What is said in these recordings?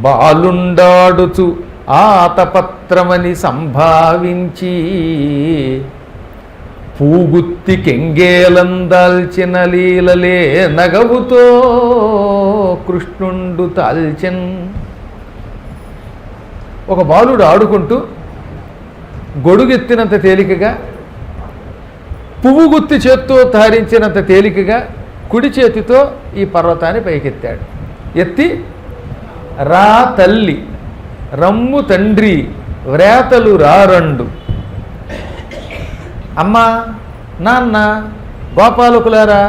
బాలుండాడుచు ఆతపత్రమని సంభావించి పూగుత్తి కెంగేలందాల్చిన లీలలే నగవుతో కృష్ణుండు తాల్చెన్. ఒక బాలుడు ఆడుకుంటూ గొడుగెత్తినంత తేలికగా, పువ్వు గుత్తి చేత్తో ధారించినంత తేలికగా కుడి చేతితో ఈ పర్వతాన్ని పైకెత్తాడు. ఎత్తి రా తల్లి రమ్ము తండ్రి వ్రేతలు రారండు, అమ్మా నాన్న గోపాలకులారా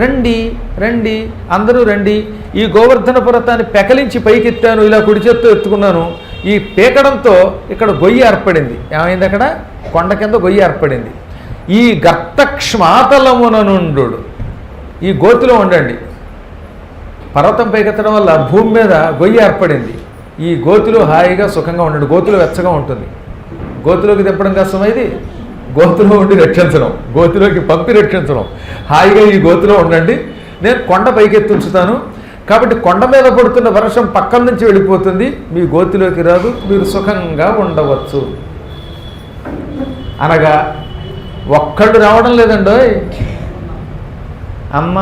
రండి రండి అందరూ రండి, ఈ గోవర్ధన పర్వతాన్ని పెకలించి పైకెత్తాను, ఇలా కుడి చేత్తో ఎత్తుకున్నాను. ఈ పీకడంతో ఇక్కడ గొయ్యి ఏర్పడింది. ఏమైంది? అక్కడ కొండ కింద గొయ్యి ఏర్పడింది. ఈ గర్తక్ష్మాతలమున నుండు, ఈ గోతిలో ఉండండి. పర్వతం పైకెత్తడం వల్ల భూమి మీద గొయ్యి ఏర్పడింది. ఈ గోతిలో హాయిగా సుఖంగా ఉండండి. గోతిలో వెచ్చగా ఉంటుంది. గోతిలోకి తిప్పడం కష్టమైంది, గోతిలో ఉండి రక్షించడం, గోతిలోకి పంపి రక్షించడం. హాయిగా ఈ గోతిలో ఉండండి, నేను కొండ పైకెత్తి ఉంచుతాను. కాబట్టి కొండ మీద పడుతున్న వర్షం పక్కన నుంచి వెళ్ళిపోతుంది, మీ గోతిలోకి రాదు, మీరు సుఖంగా ఉండవచ్చు అనగా ఒక్కళ్ళు రావడం లేదండోయ్. అమ్మ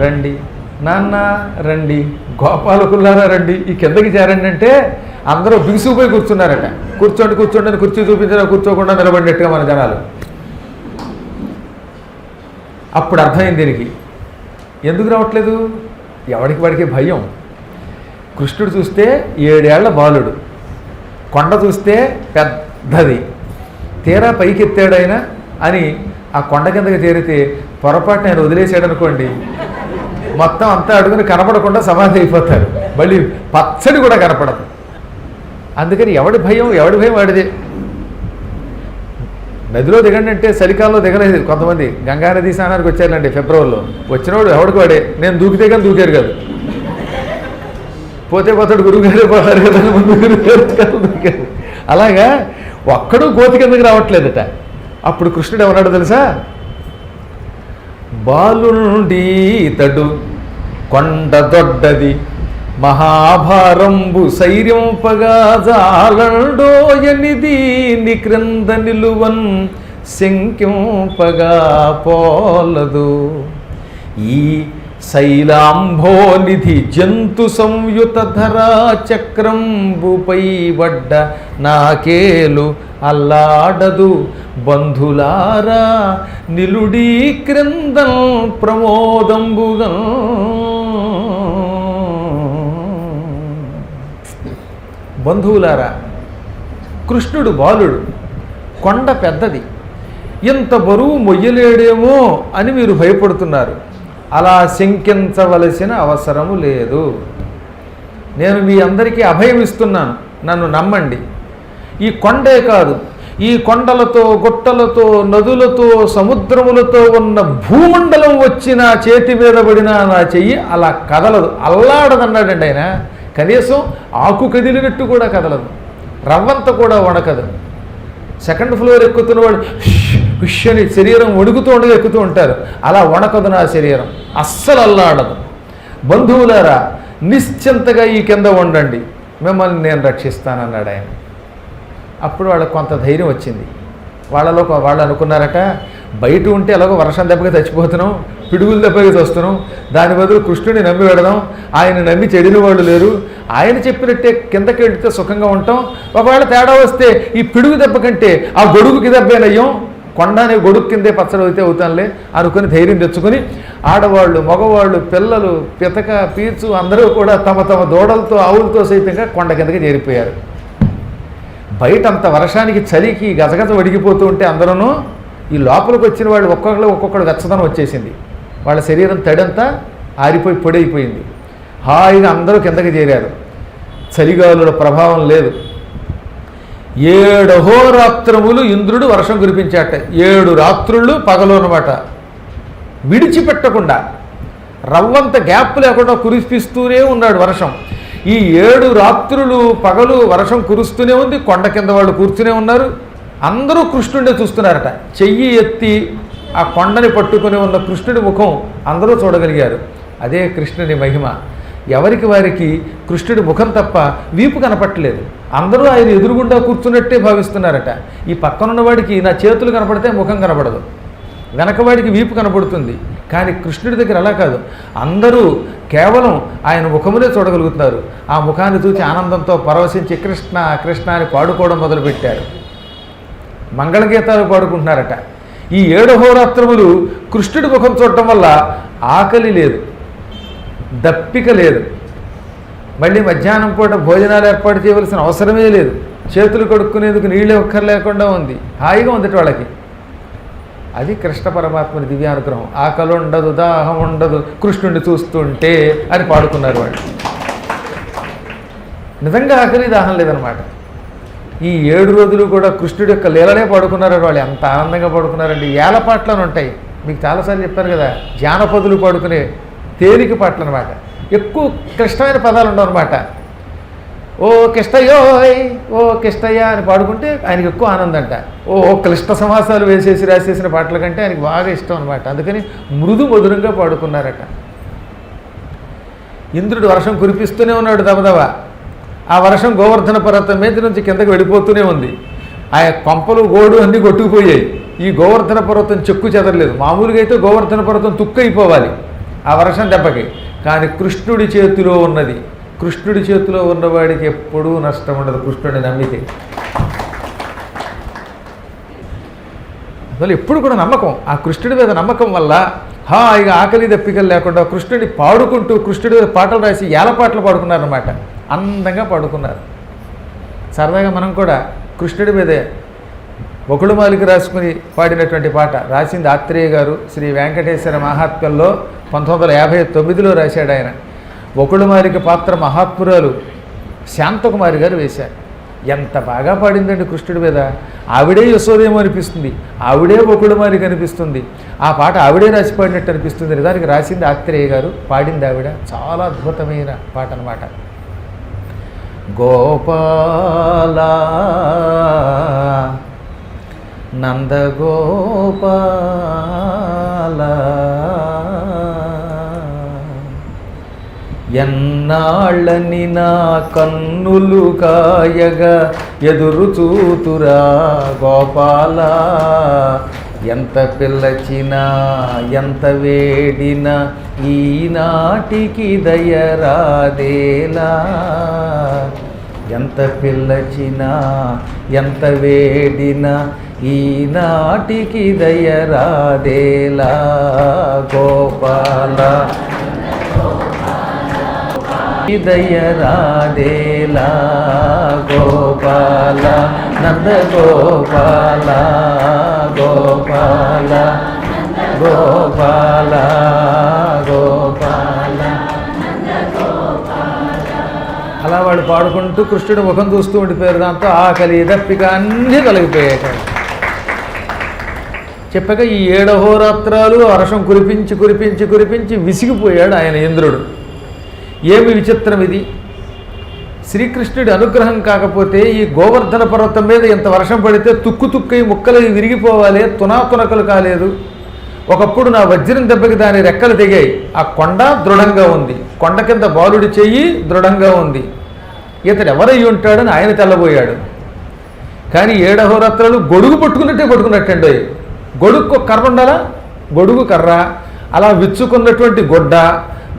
రండి, నాన్న రండి, గోపాలకులారా రండి, ఈ కిందకి చేరండి అంటే అందరూ బిగుసుకుపోయి కూర్చున్నారట. కూర్చోండి కూర్చోండి అని కుర్చీ చూపించినా కూర్చోకుండా నిలబడినట్టుగా మన జనాలు. అప్పుడు అర్థమైంది దీనికి ఎందుకు రావట్లేదు. ఎవరికి వాడికి భయం. కృష్ణుడు చూస్తే 7 ఏళ్ల బాలుడు, కొండ చూస్తే పెద్దది, తీరా పైకెత్తాడైన అని ఆ కొండ కిందకి చేరితే పొరపాటు నేను వదిలేసాడనుకోండి, మొత్తం అంతా అడుగుని కనపడకుండా సమాధి అయిపోతారు. మళ్ళీ పచ్చడి కూడా కనపడదు. అందుకని ఎవడి భయం వాడిదే. నదిలో దిగండి అంటే చలికాలంలో దిగలేదు కొంతమంది. గంగా నది స్నానానికి వచ్చారండి ఫిబ్రవరిలో. వచ్చినవాడు ఎవడికి వాడే. నేను దూకితే కానీ దూకారు కాదు, పోతే పోతాడు గురువుగారే పోతారు కదా, ముందు గురువుగారు దూకారు. అలాగా ఒక్కడూ గోతి కిందకి రావట్లేదట. అప్పుడు కృష్ణుడు ఏమన్నాడు తెలుసా? బాలుండి తడు కొండ దొడ్డది మహాభారంబు శైర్యంపగా జాలండోయనిది నిక్రింద నిలువన్ శంకింపగా పోలదు. ఈ శైలాంభోనిధి జంతు సంయుత ధరా చక్రంబుపై వడ్డ నాకేలు అల్లాడదు. బంధులారా నిలుడీ క్రిందం ప్రమోదంబుగా. బంధువులారా, కృష్ణుడు బాలుడు, కొండ పెద్దది, ఇంత బరువు మొయ్యలేడేమో అని మీరు భయపడుతున్నారు. అలా శంకించవలసిన అవసరము లేదు. నేను మీ అందరికీ అభయం ఇస్తున్నాను, నన్ను నమ్మండి. ఈ కొండే కాదు, ఈ కొండలతో గుట్టలతో నదులతో సముద్రములతో ఉన్న భూమండలం వచ్చి నా చేతి మీద పడినా నా చెయ్యి అలా కదలదు, అల్లాడదన్నాడండి ఆయన. కనీసం ఆకు కదిలినట్టు కూడా కదలదు, రవ్వంత కూడా వణకదు. 2nd ఫ్లోర్ ఎక్కుతున్న వాడు హుష్ అని శరీరం వణుకుతూ ఉండగా ఎక్కుతూ ఉంటారు. అలా వణకదు నా శరీరం, అస్సలు అల్లాడదు. బంధువులారా నిశ్చింతగా ఈ కింద ఉండండి, మిమ్మల్ని నేను రక్షిస్తానన్నాడు ఆయన. అప్పుడు వాళ్ళకు కొంత ధైర్యం వచ్చింది. వాళ్ళు అనుకున్నారట, బయట ఉంటే ఎలాగో వర్షం దెబ్బకి చచ్చిపోతున్నాం, పిడుగుల దెబ్బకి వస్తున్నాం, దాని బదులు కృష్ణుడిని నమ్మి పెడదాం, ఆయన నమ్మి చెడిన వాళ్ళు లేరు, ఆయన చెప్పినట్టే కిందకి వెళితే సుఖంగా ఉంటాం. ఒకవేళ తేడా వస్తే ఈ పిడుగు దెబ్బ కంటే ఆ గొడుగుకి దెబ్బేనయ్యాం, కొండ అనే గొడుగు కిందే పచ్చడి అయితే అవుతానులే అనుకుని ధైర్యం తెచ్చుకొని ఆడవాళ్ళు మగవాళ్ళు పిల్లలు పితక పీచు అందరూ కూడా తమ తమ దూడలతో ఆవులతో సైతంగా కొండ కిందకి చేరిపోయారు. బయట అంత వర్షానికి చలికి గజగజ వడిగిపోతూ ఉంటే అందరూ ఈ లోపలికి వచ్చిన వాళ్ళు ఒక్కొక్కడు వెచ్చదనం వచ్చేసింది. వాళ్ళ శరీరం తడంతా ఆరిపోయి పొడైపోయింది. హాయిగా అందరూ కిందకి చేరారు. చలిగాలుల ప్రభావం లేదు. 7 అహోరాత్రములు ఇంద్రుడు వర్షం కురిపించాట. 7 రాత్రుళ్ళు పగలు అన్నమాట. విడిచిపెట్టకుండా రవ్వంత గ్యాప్ లేకుండా కురిపిస్తూనే ఉన్నాడు వర్షం. ఈ 7 రాత్రులు పగలు వర్షం కురుస్తూనే ఉంది. కొండ కింద వాళ్ళు కూర్చునే ఉన్నారు. అందరూ కృష్ణుడిని చూస్తున్నారట. చెయ్యి ఎత్తి ఆ కొండని పట్టుకుని ఉన్న కృష్ణుడి ముఖం అందరూ చూడగలిగారు. అదే కృష్ణుని మహిమ. ఎవరికి వారికి కృష్ణుడి ముఖం తప్ప వీపు కనపట్టలేదు. అందరూ ఆయన ఎదురుగుండా కూర్చున్నట్టే భావిస్తున్నారట. ఈ పక్కనున్నవాడికి నా చేతులు కనపడితే ముఖం కనపడదు, వెనకవాడికి వీపు కనపడుతుంది. కానీ కృష్ణుడి దగ్గర అలా కాదు, అందరూ కేవలం ఆయన ముఖమునే చూడగలుగుతున్నారు. ఆ ముఖాన్ని చూసి ఆనందంతో పరవశించి కృష్ణ కృష్ణ అని పాడుకోవడం మొదలుపెట్టారు. మంగళగీతాలు పాడుకుంటున్నారట. ఈ 7 అహోరాత్రములు కృష్ణుడి ముఖం చూడటం వల్ల ఆకలి లేదు, దప్పిక లేదు, మళ్ళీ మధ్యాహ్నం పూట భోజనాలు ఏర్పాటు చేయవలసిన అవసరమే లేదు, చేతులు కడుక్కునేందుకు నీళ్ళే ఒక్కర్లేకుండా ఉంది, హాయిగా ఉంది వాళ్ళకి. అది కృష్ణ పరమాత్మని దివ్యానుగ్రహం. ఆకలి ఉండదు, దాహం ఉండదు కృష్ణుడిని చూస్తుంటే అని పాడుకున్నారు వాళ్ళు. నిజంగా ఆకలి దాహం లేదనమాట. ఈ 7 రోజులు కూడా కృష్ణుడి యొక్క లీలనే పాడుకున్నారు వాళ్ళు. ఎంత ఆనందంగా పాడుకున్నారండి. ఏలపాట్లను ఉంటాయి, మీకు చాలాసార్లు చెప్పారు కదా, జానపదులు పాడుకునే తేలిక పాటలు అనమాట. ఎక్కువ క్లిష్టమైన పదాలు ఉండవు అనమాట. ఓ కిష్టయ్యోయ్ ఓ కిష్టయ్య అని పాడుకుంటే ఆయనకి ఎక్కువ ఆనందం అంట. ఓ క్లిష్ట సమాసాలు వేసేసి రాసేసిన పాటల కంటే ఆయనకి బాగా ఇష్టం అనమాట. అందుకని మృదు మధురంగా పాడుకున్నారట. ఇంద్రుడు వర్షం కురిపిస్తూనే ఉన్నాడు దబదబ. ఆ వర్షం గోవర్ధన పర్వతం మీద నుంచి కిందకి వెళ్ళిపోతూనే ఉంది. ఆ కొంపలు గోడు అన్నీ కొట్టుకుపోయాయి. ఈ గోవర్ధన పర్వతం చెక్కు చెదరలేదు. మామూలుగా అయితే గోవర్ధన పర్వతం తుక్కైపోవాలి ఆ వర్షం దెబ్బకి. కానీ కృష్ణుడి చేతిలో ఉన్నది. కృష్ణుడి చేతిలో ఉన్నవాడికి ఎప్పుడూ నష్టం ఉండదు కృష్ణుడిని నమ్మితే. అసలు ఎప్పుడు కూడా నమ్మకం, ఆ కృష్ణుడి మీద నమ్మకం వల్ల హాయిగా ఆకలి దప్పికలు లేకుండా కృష్ణుడిని పాడుకుంటూ కృష్ణుడి మీద పాటలు రాసి ఏలపాటలు పాడుకున్నారన్నమాట. అందంగా పాడుకున్నారు. సరదాగా మనం కూడా కృష్ణుడి మీదే ఒకడుమాలికి రాసుకుని పాడినటువంటి పాట రాసింది ఆత్రేయ గారు శ్రీ వెంకటేశ్వర మహాత్మ్యంలో 1959లో రాశాడు ఆయన. ఒకడుమాలిక పాత్ర మహాత్మురాలు శాంతకుమారి గారు వేశారు. ఎంత బాగా పాడిందండి కృష్ణుడి మీద. ఆవిడే యశోదేమో అనిపిస్తుంది, ఆవిడే ఒకడుమాలిక అనిపిస్తుంది. ఆ పాట ఆవిడే రాసి పాడినట్టు అనిపిస్తుంది. నిజానికి రాసింది ఆత్రేయ గారు, పాడింది ఆవిడ. చాలా అద్భుతమైన పాట అన్నమాట. గోపాల నందగోపాల ఎన్నాళ్ళని నా కన్నులు కాయగా ఎదురు చూతురా గోపాల, ఎంత పిల్లచినా ఎంత వేడినా ఈనాటికి దయరాదేలా, ఎంత పిల్లచినా ఎంత వేడినా ఈనాటికి దయరాదేలా గోపాల, దయరాదేలా గోపాల నందగోపాల గోపాల గోపాల గోపాల. అలా వాడు పాడుకుంటూ కృష్ణుడి ముఖం చూస్తూ ఉండిపోయారు. దాంతో ఆకలి దప్పిక అన్నీ తొలగిపోయాయి. చెప్పగా ఈ 7 అహోరాత్రాలు వర్షం కురిపించి కురిపించి కురిపించి విసిగిపోయాడు ఆయన ఇంద్రుడు. ఏమి విచిత్రం ఇది! శ్రీకృష్ణుడి అనుగ్రహం కాకపోతే ఈ గోవర్ధన పర్వతం మీద ఇంత వర్షం పడితే తుక్కు తుక్కై ముక్కలు విరిగిపోవాలి, తునాతునకలు కాలేదు. ఒకప్పుడు నా వజ్రం దెబ్బకి దాని రెక్కలు తెగాయి. ఆ కొండ దృఢంగా ఉంది, కొండ కింద బాలుడి చెయ్యి దృఢంగా ఉంది. ఇతడు ఎవరై ఉంటాడని ఆయన తెల్లబోయాడు. కానీ 7 అహోరాత్రాలు గొడుగు పట్టుకున్నట్టే పట్టుకున్నట్టండి. గొడుగుకు కర్ర ఉండాలా, గొడుగు కర్ర, అలా విచ్చుకున్నటువంటి గొడ్డ.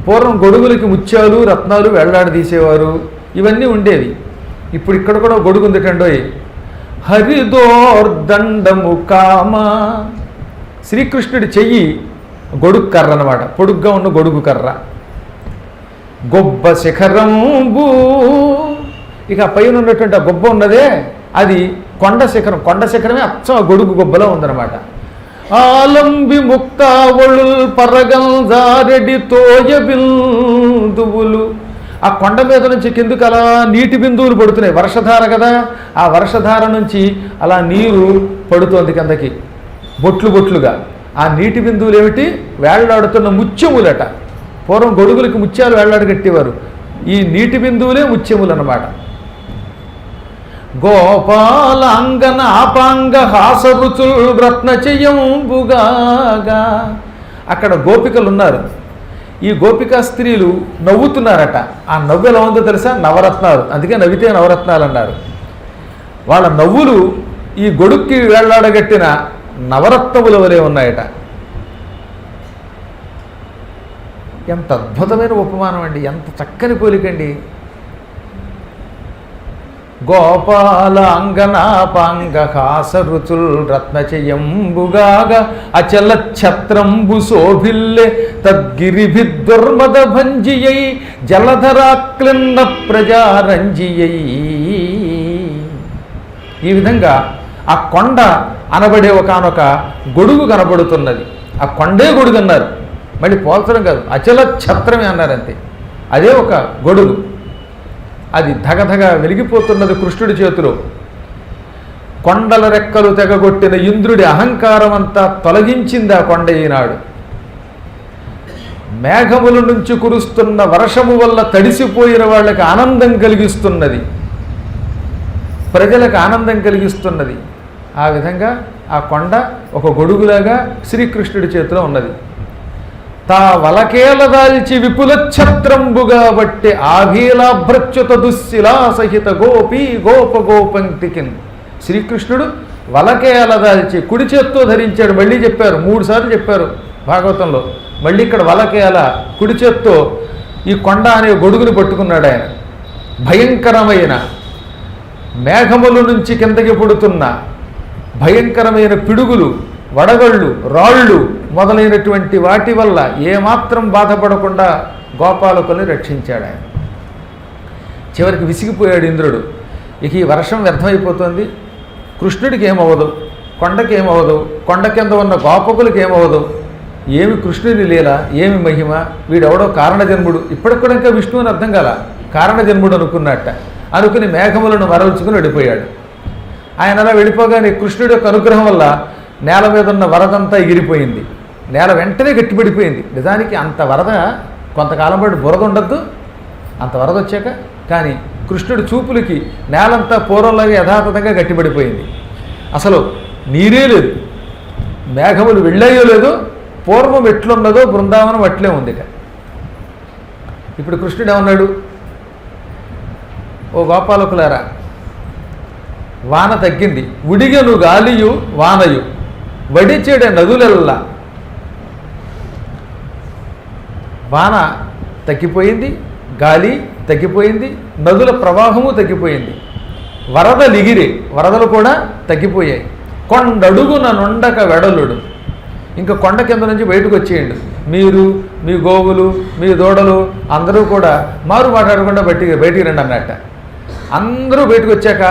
పూర్వం గొడుగులకి ముత్యాలు రత్నాలు వెళ్లాడదీసేవారు, ఇవన్నీ ఉండేవి. ఇప్పుడు ఇక్కడ కూడా గొడుగు ఉందిటండోయ్. హరిదోర్దండము కామ, శ్రీకృష్ణుడి చెయ్యి గొడుగు కర్ర అన్నమాట, పొడుగ్గా ఉన్న గొడుగు కర్ర. గొబ్బ శిఖరంబు, ఇక పైన ఉన్నటువంటి ఆ గొబ్బ ఉన్నదే అది కొండ శిఖరం. కొండ శిఖరమే అచ్చం ఆ గొడుగు గొబ్బలో ఉందన్నమాట. ఆలంబి ముక్తావళుల్ పరగంజారెడి తోయ బిందువులు, ఆ కొండ మీద నుంచి కిందకు అలా నీటి బిందువులు పడుతున్నాయి. వర్షధార కదా, ఆ వర్షధార నుంచి అలా నీరు పడుతోంది కిందకి బొట్లు బొట్లుగా. ఆ నీటి బిందువులు ఏమిటి? వేళ్లాడుతున్న ముత్యములట. పూర్వం గొడుగులకి ముత్యాలు వేళ్లాడు కట్టేవారు. ఈ నీటి బిందువులే ముత్యములు అన్నమాట. గోపాలాంగన ఆపాంగ హాసరుచుల్ రత్న చెయ్యంబుగాగా, అక్కడ గోపికలు ఉన్నారు. ఈ గోపికా స్త్రీలు నవ్వుతున్నారట. ఆ నవ్వు ఎలా ఉందో తెలుసా? నవరత్నాలు. అందుకే నవ్వితే నవరత్నాలు అన్నారు. వాళ్ళ నవ్వులు ఈ గొడుక్కి వేళ్లాడగట్టిన నవరత్నముల వలె ఉన్నాయట. ఎంత అద్భుతమైన ఉపమానం అండి, ఎంత చక్కని పోలికండి. గోపాలాంగనాపాంగహాసరుచుల్ రత్నచయంబుగాగా అచల ఛత్రంబు శోభిల్లె తద్గిరిభిద్దుర్మద భంజియై జలధరాక్లిన్న ప్రజారంజియై. ఈ విధంగా ఆ కొండ అనబడే ఒకనొక గొడుగు కనబడుతున్నది. ఆ కొండే గొడుగు అన్నారు, మళ్ళీ పోల్చడం కాదు, అచల ఛత్రమే అన్నారు అంతే. అదే ఒక గొడుగు, అది ధగధగ వెలిగిపోతున్నది కృష్ణుడి చేతిలో. కొండల రెక్కలు తెగగొట్టిన ఇంద్రుడి అహంకారం అంతా తొలగించింది ఆ కొండ ఈనాడు. మేఘముల నుంచి కురుస్తున్న వర్షము వల్ల తడిసిపోయిన వాళ్ళకి ఆనందం కలిగిస్తున్నది, ప్రజలకు ఆనందం కలిగిస్తున్నది. ఆ విధంగా ఆ కొండ ఒక గొడుగులాగా శ్రీకృష్ణుడి చేతిలో ఉన్నది. తా వలకేల దాల్చి విపుల ఛత్రంబుగా బట్టి ఆభీలాభ్రచ్యుత దుశ్శిలా సహిత గోపీ గోప గోపంక్తికిన్. శ్రీకృష్ణుడు వలకేల దాల్చి కుడి చేత్తో ధరించాడు. మళ్ళీ చెప్పారు, 3 సార్లు చెప్పారు భాగవతంలో. మళ్ళీ ఇక్కడ వలకేల కుడి చేత్తో ఈ కొండ అనే గొడుగుని పట్టుకున్నాడు ఆయన. భయంకరమైన మేఘముల నుంచి కిందకి పుడుతున్న భయంకరమైన పిడుగులు, వడగళ్ళు, రాళ్ళు మొదలైనటువంటి వాటి వల్ల ఏమాత్రం బాధపడకుండా గోపాలకుల్ని రక్షించాడు ఆయన. చివరికి విసిగిపోయాడు ఇంద్రుడు. ఇక ఈ వర్షం వ్యర్థమైపోతుంది, కృష్ణుడికి ఏమవ్వదు, కొండకి ఏమవ్వదు, కొండ కింద ఉన్న గోపకులకి ఏమవ్వదు. ఏమి కృష్ణుని లీల, ఏమి మహిమ, వీడెవడో కారణజన్ముడు. ఇప్పటికి కూడా ఇంకా విష్ణువుని అర్థం కాల, కారణజన్ముడు అనుకున్నట్ట. అనుకుని మేఘములను మరల్చుకుని వెళ్ళిపోయాడు. ఆయన అలా వెళ్ళిపోగానే కృష్ణుడి యొక్క అనుగ్రహం వల్ల నేల మీద ఉన్న వరదంతా ఎగిరిపోయింది. నేల వెంటనే గట్టిపడిపోయింది. నిజానికి అంత వరద కొంతకాలం పాటు బురద ఉండద్దు, అంత వరద వచ్చాక. కానీ కృష్ణుడి చూపులకి నేలంతా పూర్వంలాగా యథాతథంగా గట్టిపడిపోయింది. అసలు నీరే లేదు, మేఘములు వెళ్ళాయో లేదో, పూర్వం ఎట్లున్నదో బృందావనం అట్లే ఉంది. ఇప్పుడు కృష్ణుడు ఏమన్నాడు? ఓ గోపాలకులారా, వాన తగ్గింది, ఉడిగను గాలియు వానయు వడిచెడ నదులెల్లా. వాన తగ్గిపోయింది, గాలి తగ్గిపోయింది, నదుల ప్రవాహము తగ్గిపోయింది, వరదలిగిరి, వరదలు కూడా తగ్గిపోయాయి. కొండడుగున నుండక వెడలుడు. ఇంకా కొండ కింద నుంచి బయటకు వచ్చేయండి. మీరు, మీ గోవులు, మీ దూడలు అందరూ కూడా మారు మాట్లాడకుండా బయటికి రండి అన్నట్ట. అందరూ బయటకు వచ్చాక,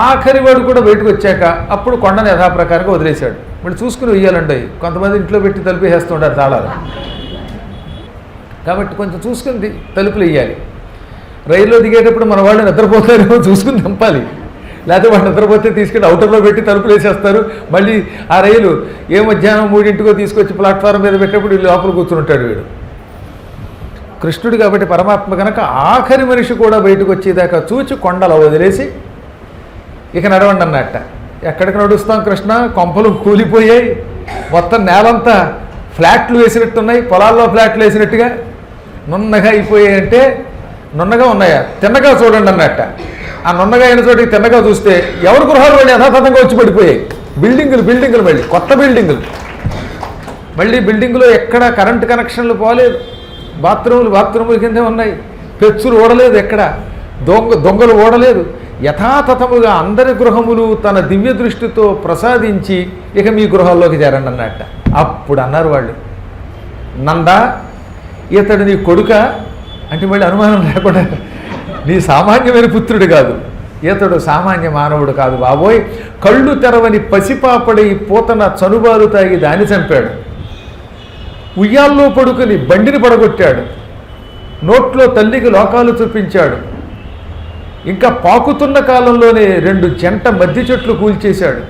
ఆఖరి వాడు కూడా బయటకు వచ్చాక అప్పుడు కొండను యథాప్రకారంగా వదిలేశాడు. మళ్ళీ చూసుకుని వెయ్యాలండి. కొంతమంది ఇంట్లో పెట్టి తలుపు వేస్తుంటారు తాళాలు, కాబట్టి కొంచెం చూసుకుని తలుపులు వేయాలి. రైల్లో దిగేటప్పుడు మన వాళ్ళు నిద్రపోతారేమో చూసుకుని దింపాలి, లేకపోతే వాళ్ళు నిద్రపోతే తీసుకెళ్ళి అవుటర్లో పెట్టి తలుపులు వేసేస్తారు. మళ్ళీ ఆ రైలు ఏ మధ్యాహ్నం 3 తీసుకొచ్చి ప్లాట్ఫారం మీద పెట్టినప్పుడు వీళ్ళు లోపల కూర్చుని ఉంటాడు వీడు. కృష్ణుడు కాబట్టి పరమాత్మ కనుక ఆఖరి మనిషి కూడా బయటకు వచ్చేదాకా చూచి కొండలో వదిలేసి ఇక నడవండి అన్నట్ట. ఎక్కడికి నడుస్తాం కృష్ణ? కొంపలు కూలిపోయాయి, మొత్తం నేలంతా ఫ్లాట్లు వేసినట్టున్నాయి, పొలాల్లో ఫ్లాట్లు వేసినట్టుగా నున్నగా అయిపోయాయి. అంటే నున్నగా ఉన్నాయా? తిన్నగా చూడండి అన్నట్ట. ఆ నున్నగా అయిన చోటికి తిన్నగా చూస్తే ఎవరి గృహాలు వెళ్ళి యథాతథంగా వచ్చి పడిపోయాయి. బిల్డింగులు మళ్ళీ కొత్త బిల్డింగులు, మళ్ళీ బిల్డింగులో ఎక్కడ కరెంటు కనెక్షన్లు పోలేదు, బాత్రూముల కిందే ఉన్నాయి, పెచ్చులు ఓడలేదు, ఎక్కడ దొంగలు ఓడలేదు. యథాతథముగా అందరి గృహములు తన దివ్య దృష్టితో ప్రసాదించి ఇక మీ గృహాల్లోకి చేరండి అన్నట్ట. అప్పుడు అన్నారు వాళ్ళు, నందా ఇతడు నీ కొడుక అంటే మళ్ళీ అనుమానం లేకుండా, నీ సామాన్యమైన పుత్రుడు కాదు, ఇతడు సామాన్య మానవుడు కాదు బాబోయ్. కళ్ళు తెరవని పసిపాపడి పూతన చనుబాలు తాగి దాన్ని చంపాడు, ఉయ్యాల్లో పడుకుని బండిని పడగొట్టాడు, నోట్లో తల్లికి లోకాలు చూపించాడు, ఇంకా పాకుతున్న కాలంలోనే 2 జంట మద్ది చెట్లు కూల్చేశాడు,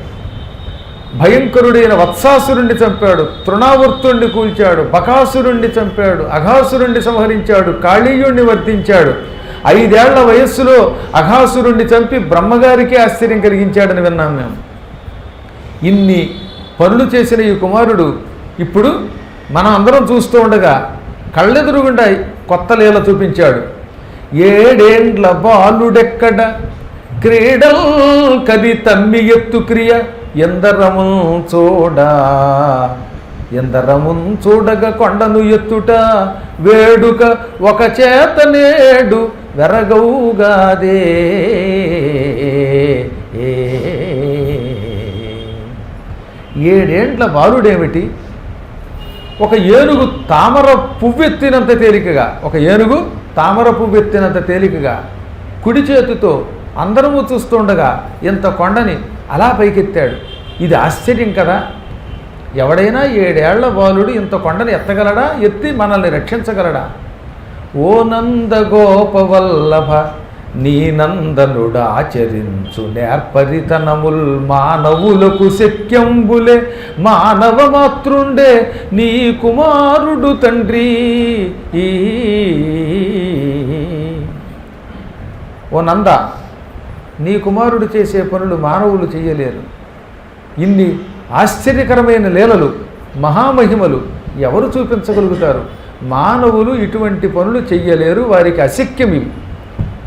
భయంకరుడైన వత్సాసురుణ్ణి చంపాడు, తృణావర్తుణ్ణి కూల్చాడు, బకాసురుణ్ణి చంపాడు, అఘాసురుణ్ణి సంహరించాడు, కాళీయుణ్ణి వర్తించాడు. 5 ఏళ్ల వయస్సులో అఘాసురుణ్ణి చంపి బ్రహ్మగారికి ఆశ్చర్యం కలిగించాడని విన్నాం మేము. ఇన్ని పనులు చేసిన ఈ కుమారుడు ఇప్పుడు మనం అందరం చూస్తూ ఉండగా కళ్ళెదురుగుండా కొత్త లీల చూపించాడు. ఏడేండ్ల బాలుడెక్కడ క్రీడల్ కది తమ్మి ఎత్తు క్రియ ఎందరము చూడగా కొండను ఎత్తుట వేడుక ఒక చేత నేడు వెరగవుగాదే. ఏడేండ్ల బాలుడేమిటి, ఒక ఏనుగు తామర పువ్వెత్తినంత తేలికగా కుడి చేతితో అందరము చూస్తుండగా ఇంత కొండని అలా పైకెత్తాడు. ఇది ఆశ్చర్యం కదా. ఎవడైనా 7 ఏళ్ల బాలుడు ఇంత కొండని ఎత్తగలడా, ఎత్తి మనల్ని రక్షించగలడా? ఓ నందగోపవల్లభ నీ నందనుడు ఆచరించు నేర్పరితనముల్ మానవులకు శక్యంబులే మానవ మాతృండే నీ కుమారుడు తండ్రి. ఓ నంద, నీ కుమారుడు చేసే పనులు మానవులు చేయలేరు. ఇన్ని ఆశ్చర్యకరమైన లీలలు, మహామహిమలు ఎవరు చూపించగలుగుతారు? మానవులు ఇటువంటి పనులు చెయ్యలేరు, వారికి అశక్యం ఇవి.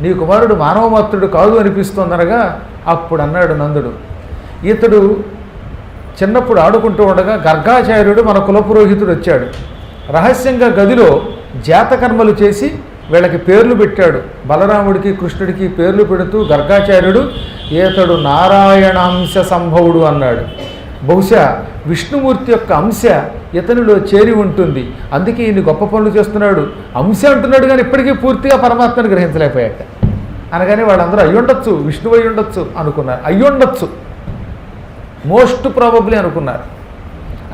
నీ కుమారుడు మానవమాత్రుడు కాదు అనిపిస్తోందనగా అప్పుడు అన్నాడు నందుడు, ఇతడు చిన్నప్పుడు ఆడుకుంటూ ఉండగా గర్గాచార్యుడు మన కులపురోహితుడు వచ్చాడు. రహస్యంగా గదిలో జాతకర్మలు చేసి వీళ్ళకి పేర్లు పెట్టాడు. బలరాముడికి కృష్ణుడికి పేర్లు పెడుతూ గర్గాచార్యుడు ఈతడు నారాయణాంశ సంభవుడు అన్నాడు. బహుశా విష్ణుమూర్తి యొక్క అంశ ఇతనిలో చేరి ఉంటుంది, అందుకే ఈయన గొప్ప పనులు చేస్తున్నాడు. అంశ అంటున్నాడు కానీ ఇప్పటికీ పూర్తిగా పరమాత్మను గ్రహించలేకపోయాక. అనగానే వాళ్ళందరూ అయ్యుండొచ్చు, విష్ణువు అయ్యుండొచ్చు అనుకున్నారు. అయ్యుండొచ్చు, మోస్ట్ ప్రాబబ్లీ అనుకున్నారు,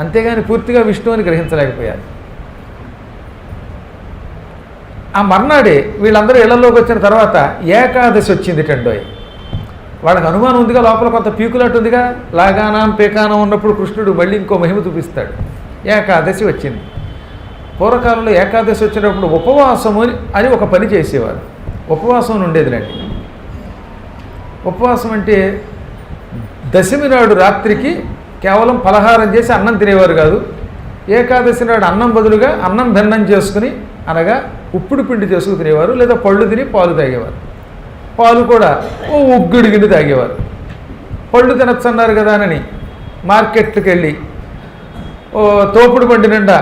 అంతేగాని పూర్తిగా విష్ణువుని గ్రహించలేకపోయారు. ఆ మర్నాడే వీళ్ళందరూ ఇళ్లలోకి వచ్చిన తర్వాత ఏకాదశి వచ్చింది టెండోయ్. వాళ్ళకి అనుమానం ఉందిగా, లోపల కొంత పీకులాట ఉందిగా, లాగానం పేకానం ఉన్నప్పుడు కృష్ణుడు మళ్ళీ ఇంకో మహిమ చూపిస్తాడు. ఏకాదశి వచ్చింది. పూర్వకాలంలో ఏకాదశి వచ్చినప్పుడు ఉపవాసము అని ఒక పని చేసేవారు. ఉపవాసం ఉండేదిలేండి. ఉపవాసం అంటే దశమి నాడు రాత్రికి కేవలం పలహారం చేసి అన్నం తినేవారు కాదు. ఏకాదశి నాడు అన్నం బదులుగా అన్నం భిన్నం చేసుకుని, అనగా ఉప్పుడు పిండి చేసుకుని తినేవారు, లేదా పళ్ళు తిని పాలు తాగేవారు. పాలు కూడా ఓ ఉగ్గుడి గిన్నె తాగేవారు. పళ్ళు తినచ్చు అన్నారు కదా అని మార్కెట్కి వెళ్ళి ఓ తోపుడు బండి నిండా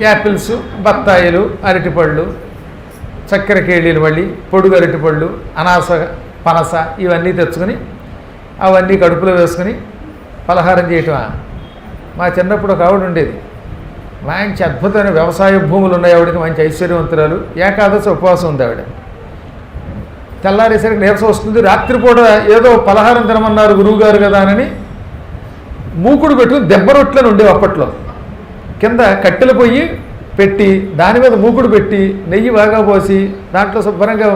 యాపిల్స్, బత్తాయిలు, అరటిపళ్ళు, చక్కెర కేళీలు, మళ్ళీ పొడుగు అరటిపళ్ళు, అనాస, పనస ఇవన్నీ తెచ్చుకొని అవన్నీ కడుపులో వేసుకుని పలహారం చేయటమా? మా చిన్నప్పుడు ఒక ఆవిడ ఉండేది, మంచి అద్భుతమైన వ్యవసాయ భూములు ఉన్నాయి ఆవిడకి, మంచి ఐశ్వర్యవంతురాలు. ఏకాదశి ఉపవాసం ఉంది ఆవిడ. తెల్లారేసరికి నీరసం వస్తుంది. రాత్రిపూట ఏదో పలహారం తినమన్నారు గురువుగారు కదా అని మూకుడు పెట్టుకుని దెబ్బ రొట్లను ఉండేవి అప్పట్లో. కింద కట్టెల పొయ్యి పెట్టి దాని మీద మూకుడు పెట్టి నెయ్యి బాగా పోసి దాంట్లో శుభ్రంగా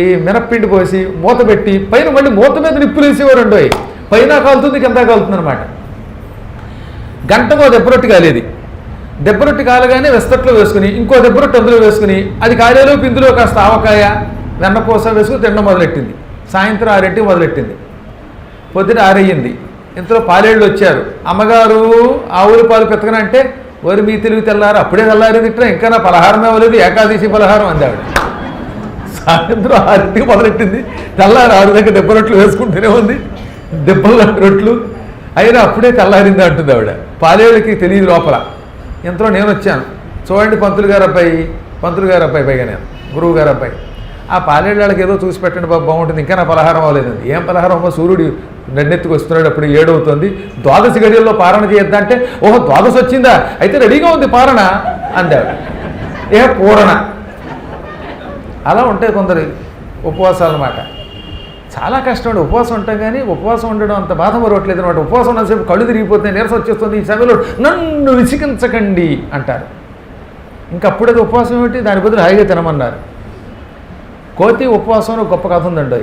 ఈ మినప్పిండి పోసి మూత పెట్టి పైన మళ్ళీ మూత మీద నిప్పులు వేసేవారండి. పైన కాలుతుంది, కింద కాలుతుంది అనమాట. గంటకో దెబ్బ రొట్టి కాలేది. దెబ్బ రొట్టి కాలగానే వెస్తట్లో వేసుకుని ఇంకో దెబ్బ రొట్టి అందులో వేసుకుని అది కాలేలోపు ఇందులో కాస్త ఆవకాయ, వెన్నపూస వేసుకుని తినడం మొదలెట్టింది. సాయంత్రం 6ంటికి మొదలెట్టింది. పొద్దున 6 అయ్యింది. ఇంతలో పాలేళ్ళు వచ్చారు. అమ్మగారు ఆవుల పాలు పెత్తకనంటే వారు మీ తెలివి తెల్లారు, అప్పుడే తెల్లారేది ఇట్లా, ఇంకా నా పలహారమే అవ్వలేదు, ఏకాదశి పలహారం అంది ఆవిడ. సాయంత్రం 6ంటికి మొదలెట్టింది. తెల్లారి 6 దగ్గర దెబ్బ రొట్లు వేసుకుంటూనే ఉంది, దెబ్బల రొట్లు అయినా అప్పుడే తెల్లారింది అంటుంది ఆవిడ. పాలేళ్ళకి తెలియదు లోపల. ఇంతలో నేను వచ్చాను. చూడండి పంతులు గారు అబ్బాయి పైగా నేను గురువు గారు అబ్బాయి, ఆ పాలేళ్ళకి ఏదో చూసి పెట్టండి బాబు, బాగుంటుంది, ఇంకా నా పలహారం అవ్వలేదండి. ఏం పలహారం అమ్మో, సూర్యుడు నన్నెత్తుకు వస్తున్నాడు, అప్పుడు 7 అవుతుంది, ద్వాదశి గడియల్లో పారణ చేయొద్దా అంటే, ఓహో ద్వాదశి వచ్చిందా, అయితే రెడీగా ఉంది పారణ అందాడు. పూరణ అలా ఉంటాయి కొందరు ఉపవాసాలు అన్నమాట. చాలా కష్టం అండి ఉపవాసం ఉంటాం, కానీ ఉపవాసం ఉండడం అంత బాధ మరవట్లేదు అనమాట. ఉపవాసం ఉన్నసేపు కళ్ళు తిరిగిపోతే నీరసం వచ్చేస్తుంది, ఈ సమయంలో నన్ను విసిగించకండి అంటారు. ఇంకప్పుడేది ఉపవాసం ఏమిటి, దాని బదులు హాయిగా తినమన్నారు. కోతి ఉపవాసంలో గొప్ప కథ ఉందండి.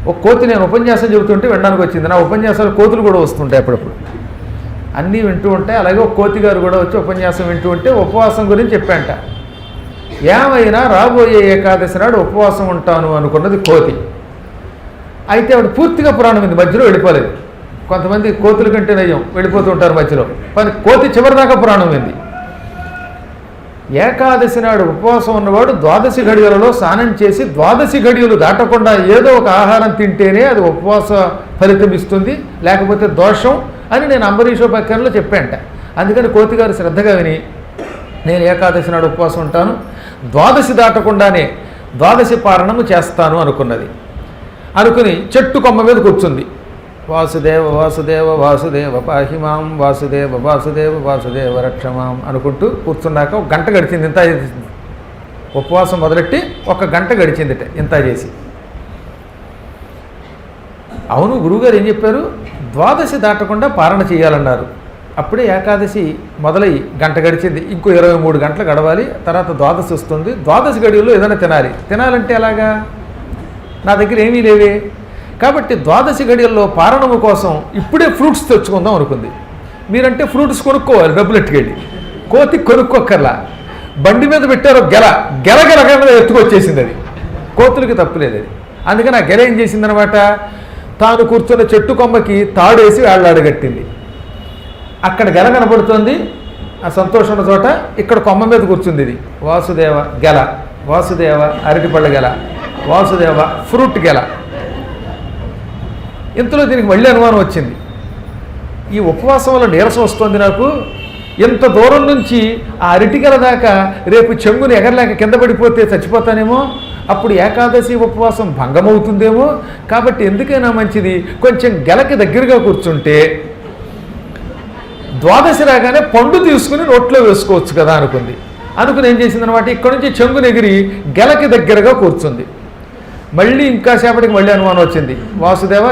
ఒక కోతి నేను ఉపన్యాసం చెబుతుంటే వినడానికి వచ్చింది. నా ఉపన్యాసాలు కోతులు కూడా వస్తుంటాయి అప్పుడప్పుడు, అన్నీ వింటూ ఉంటాయి. అలాగే ఒక కోతి గారు కూడా వచ్చి ఉపన్యాసం వింటూ ఉంటే ఉపవాసం గురించి చెప్పాంట. ఏమైనా రాబోయే ఏకాదశి నాడు ఉపవాసం ఉంటాను అనుకున్నది కోతి. అయితే ఆవిడ పూర్తిగా పురాణం ఉంది, మధ్యలో వెళ్ళిపోలేదు. కొంతమంది కోతుల కంటే నయం వెళ్ళిపోతూ ఉంటారు మధ్యలో, కానీ కోతి చివరిదాకా పురాణం ఉంది. ఏకాదశి నాడు ఉపవాసం ఉన్నవాడు ద్వాదశి ఘడియలలో స్నానం చేసి ద్వాదశి ఘడియలు దాటకుండా ఏదో ఒక ఆహారం తింటేనే అది ఉపవాస ఫలితం ఇస్తుంది, లేకపోతే దోషం అని నేను అంబరీషోపాఖ్యానంలో చెప్పాంట. అందుకని కోతిగారు శ్రద్ధగా విని నేను ఏకాదశి నాడు ఉపవాసం ఉంటాను, ద్వాదశి దాటకుండానే ద్వాదశి పారణము చేస్తాను అనుకున్నది. అనుకుని చెట్టు కొమ్మ మీద కూర్చుంది. వాసుదేవ వాసుదేవ వాసుదేవ పాహిమాం వాసుదేవ వాసుదేవ వాసుదేవ రక్షమాం అనుకుంటూ కూర్చున్నాక ఒక గంట గడిచింది. ఇంత ఉపవాసం మొదలెట్టి ఒక గంట గడిచిందిట ఇంత చేసి. అవును, గురువుగారు ఏం చెప్పారు? ద్వాదశి దాటకుండా పారణ చేయాలన్నారు. అప్పుడే ఏకాదశి మొదలై గంట గడిచింది, ఇంకో 23 గంటలు గడవాలి, తర్వాత ద్వాదశి వస్తుంది. ద్వాదశి గడియల్లో ఏదైనా తినాలంటే ఎలాగా? నా దగ్గర ఏమీ లేవే. కాబట్టి ద్వాదశి గడియల్లో పారణము కోసం ఇప్పుడే ఫ్రూట్స్ తెచ్చుకుందాం అనుకుంది. మీరంటే ఫ్రూట్స్ కొనుక్కోవాలి, డబ్బులు ఎట్టుకెళ్ళి. కోతి కొనుక్కోక్కర్లా, బండి మీద పెట్టారు గెల ఎత్తుకొచ్చేసింది. అది కోతులకి తప్పులేదు అది. అందుకని ఆ గెల ఏం చేసిందనమాట, తాను కూర్చున్న చెట్టు కొమ్మకి తాడేసి వేళ్లాడగట్టింది. అక్కడ గెల కనబడుతోంది ఆ సంతోషం చోట, ఇక్కడ కొమ్మ మీద కూర్చుంది. ఇది వాసుదేవ గెల, వాసుదేవ అరటిపళ్ళ గెల, వాసుదేవ ఫ్రూట్ గెల. ఇంతలో దీనికి మళ్ళీ అనుమానం వచ్చింది. ఈ ఉపవాసం వల్ల నీరసం వస్తుంది నాకు, ఎంత దూరం నుంచి ఆ అరటిగెల దాకా రేపు చెంగుని ఎగరలేక కింద పడిపోతే చచ్చిపోతానేమో, అప్పుడు ఏకాదశి ఉపవాసం భంగమవుతుందేమో, కాబట్టి ఎందుకైనా మంచిది కొంచెం గెలకి దగ్గరగా కూర్చుంటే ద్వాదశి రాగానే పండు తీసుకుని నోట్లో వేసుకోవచ్చు కదా అనుకుంది. అనుకుని ఏం చేసిందనమాట, ఇక్కడ నుంచి చెంగుని ఎగిరి గెలకి దగ్గరగా కూర్చుంది. మళ్ళీ ఇంకా సేపటికి మళ్ళీ అనుమానం వచ్చింది. వాసుదేవ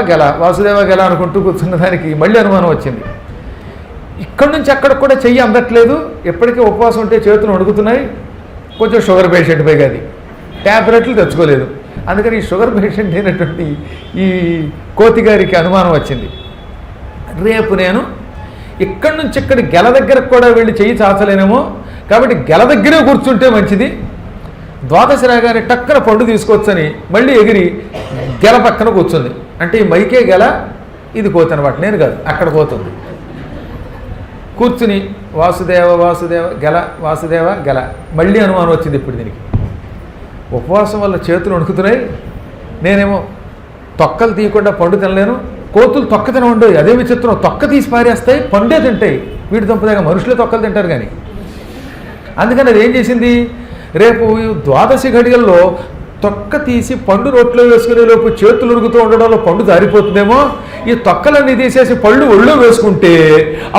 గెల అనుకుంటూ కూర్చున్న దానికి మళ్ళీ అనుమానం వచ్చింది. ఇక్కడి నుంచి అక్కడ కూడా చెయ్యి అందట్లేదు, ఎప్పటికీ ఉపవాసం ఉంటే చేతులు వణుకుతున్నాయి. కొంచెం షుగర్ పేషెంట్ పైగా అది ట్యాబ్లెట్లు తెచ్చుకోలేదు. అందుకని ఈ షుగర్ పేషెంట్ అయినటువంటి ఈ కోతి గారికి అనుమానం వచ్చింది. రేపు నేను ఇక్కడి నుంచి ఇక్కడ గెల దగ్గరకు కూడా వెళ్ళి చెయ్యి చాచలేనేమో, కాబట్టి గెల దగ్గరే కూర్చుంటే మంచిది, ద్వాదశి రాగానే టక్కన పండు తీసుకొచ్చని మళ్ళీ ఎగిరి గెల పక్కన కూర్చుంది. అంటే ఈ మైకే గెల, ఇది కోతి అనమాట, నేను కాదు, అక్కడ పోతుంది. కూర్చుని వాసుదేవ వాసుదేవ గెల, వాసుదేవ గెల. మళ్ళీ అనుమానం వచ్చింది ఇప్పుడు దీనికి. ఉపవాసం వల్ల చేతులు వణుకుతున్నాయి, నేనేమో తొక్కలు తీయకుండా పండు తినలేను, కోతులు తొక్క తినవండవు, అదే విచిత్రం, తొక్క తీసి పారేస్తాయి, పండే తింటాయి. వీటి తంపదాగా మనుషులే తొక్కలు తింటారు కానీ. అందుకని అది ఏం చేసింది, రేపు ద్వాదశి ఘడియల్లో తొక్క తీసి పండు నోట్లో వేసుకునే లోపు చేతులు ఉరుగుతూ ఉండడంలో పండు జారిపోతుందేమో, ఈ తొక్కలన్నీ తీసేసి పళ్ళు ఒళ్ళో వేసుకుంటే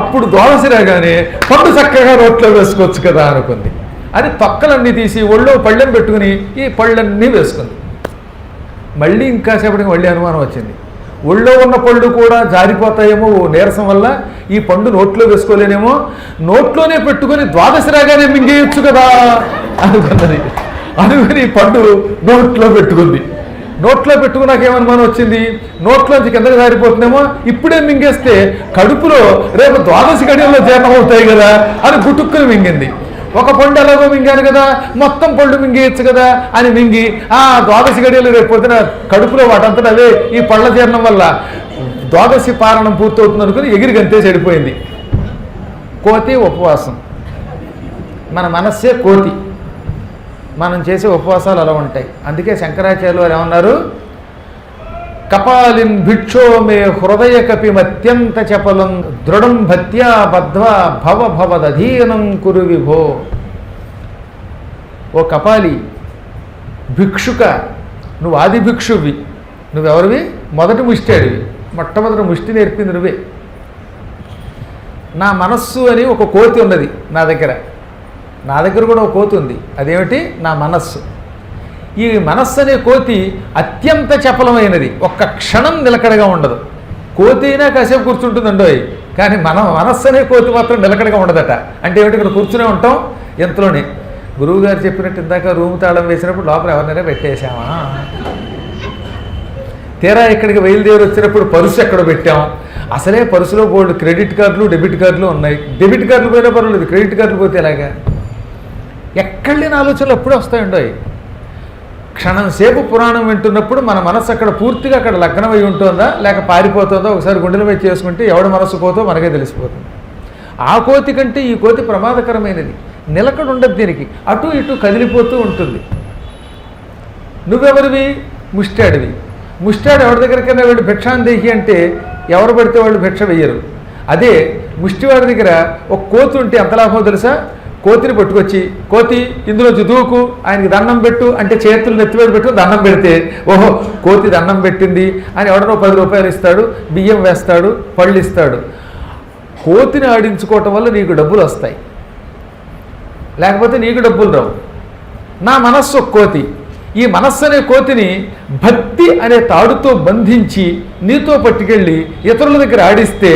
అప్పుడు ద్వాదశి రాగానే పండు చక్కగా నోట్లో వేసుకోవచ్చు కదా అనుకుంది. అది తొక్కలన్నీ తీసి ఒళ్ళో పళ్ళెం పెట్టుకుని ఈ పళ్ళన్నీ వేసుకుంది. మళ్ళీ ఇంకా సేపటికి మళ్ళీ అనుమానం వచ్చింది. ఒళ్ళో ఉన్న పళ్ళు కూడా జారిపోతాయేమో నీరసం వల్ల, ఈ పండు నోట్లో వేసుకోలేనేమో, నోట్లోనే పెట్టుకొని ద్వాదశి రాగానే మింగేయచ్చు కదా అనుకున్నది. అనుకుని పండు నోట్లో పెట్టుకుంది. నోట్లో పెట్టుకున్నాక ఏమనుమానం వచ్చింది, నోట్లోంచి కిందకి జారిపోతుందేమో, ఇప్పుడే మింగేస్తే కడుపులో రేపు ద్వాదశి గడియల్లో జీర్ణం అవుతాయి కదా అని గుటుక్కుని మింగింది. ఒక పండు ఎలాగో మింగాను కదా, మొత్తం పళ్ళు మింగేయచ్చు కదా అని మింగి ఆ ద్వాదశి గడియలు రేపు పొద్దున కడుపులో వాటంతట అవే ఈ పళ్ళ జీర్ణం వల్ల ద్వాదశి పారణం పూర్తవుతుంది అనుకుని ఎగిరి గంతే చెడిపోయింది. కోతి ఉపవాసం, మన మనస్సే కోతి, మనం చేసే ఉపవాసాలు అలా ఉంటాయి. అందుకే శంకరాచార్యులు వారు ఏమన్నారు, కపాలిన్ భిక్షో మే హృదయ కపిమత్యంత చపలం దృఢం భత్యా బద్ధ్వా భవ భవదధీనం కురు విభో. ఓ కపాలి, భిక్షుక, నువ్వు ఆది భిక్షువి, నువ్వెవరివి, మొదటి ముష్టాడివి, మొట్టమొదటి ముష్టి నేర్పింది నువ్వే. నా మనస్సు అని ఒక కోతి ఉన్నది నా దగ్గర కూడా ఒక కోతి ఉంది. అదేమిటి, నా మనస్సు. ఈ మనస్సు అనే కోతి అత్యంత చపలమైనది, ఒక్క క్షణం నిలకడగా ఉండదు. కోతి అయినా కాసేపు కూర్చుంటుందండోయ్, కానీ మనస్సు అనే కోతి మాత్రం నిలకడగా ఉండదట. అంటే ఏమిటి, ఇక్కడ కూర్చునే ఉంటాం, ఎంతలోనే గురువుగారు చెప్పినట్టు ఇందాక రూమ్ తాళం వేసినప్పుడు లోపల ఎవరినైనా పెట్టేశామా, తీరా ఇక్కడికి బయలుదేరి వచ్చినప్పుడు పరుసు ఎక్కడ పెట్టాం, అసలే పరుసులో బోర్డు క్రెడిట్ కార్డులు డెబిట్ కార్డులు ఉన్నాయి, డెబిట్ కార్డులు పోయినా పర్వాలేదు, క్రెడిట్ కార్డులు పోతే ఎలాగా, ఎక్కడ లేని ఆలోచనలు ఎప్పుడూ వస్తాయండోయ్. క్షణం సేపు పురాణం వింటున్నప్పుడు మన మనస్సు అక్కడ పూర్తిగా అక్కడ లగ్నమై ఉంటుందా లేక పారిపోతుందో ఒకసారి గుండెల మీద చేసుకుంటే ఎవడి మనస్సు పోతో మనకే తెలిసిపోతుంది. ఆ కోతి కంటే ఈ కోతి ప్రమాదకరమైనది. నిలకడ ఉండదు దీనికి, అటు ఇటు కదిలిపోతూ ఉంటుంది. నువ్వెవరివి? ముష్టాడివి. ముష్టాడు ఎవరి దగ్గరికైనా వెళ్ళి భిక్షాందేహి అంటే ఎవరు పడితే వాళ్ళు భిక్ష వెయ్యరు. అదే ముష్టివాడి దగ్గర ఒక కోతి ఉంటే ఎంత లాభమో తెలుసా? కోతిని పట్టుకొచ్చి, కోతి ఇందులోంచి దూకు, ఆయనకి దండం పెట్టు అంటే చేతులు నెత్తిమీద పెట్టు దండం పెడితే, ఓహో కోతి దండం పెట్టింది అని ఎవడనో 10 రూపాయలు ఇస్తాడు, బియ్యం వేస్తాడు, పళ్ళు ఇస్తాడు. కోతిని ఆడించుకోవటం వల్ల నీకు డబ్బులు వస్తాయి, లేకపోతే నీకు డబ్బులు రావు. నా మనస్సు ఒక కోతి. ఈ మనస్సు అనే కోతిని భక్తి అనే తాడుతో బంధించి నీతో పట్టుకెళ్ళి ఇతరుల దగ్గర ఆడిస్తే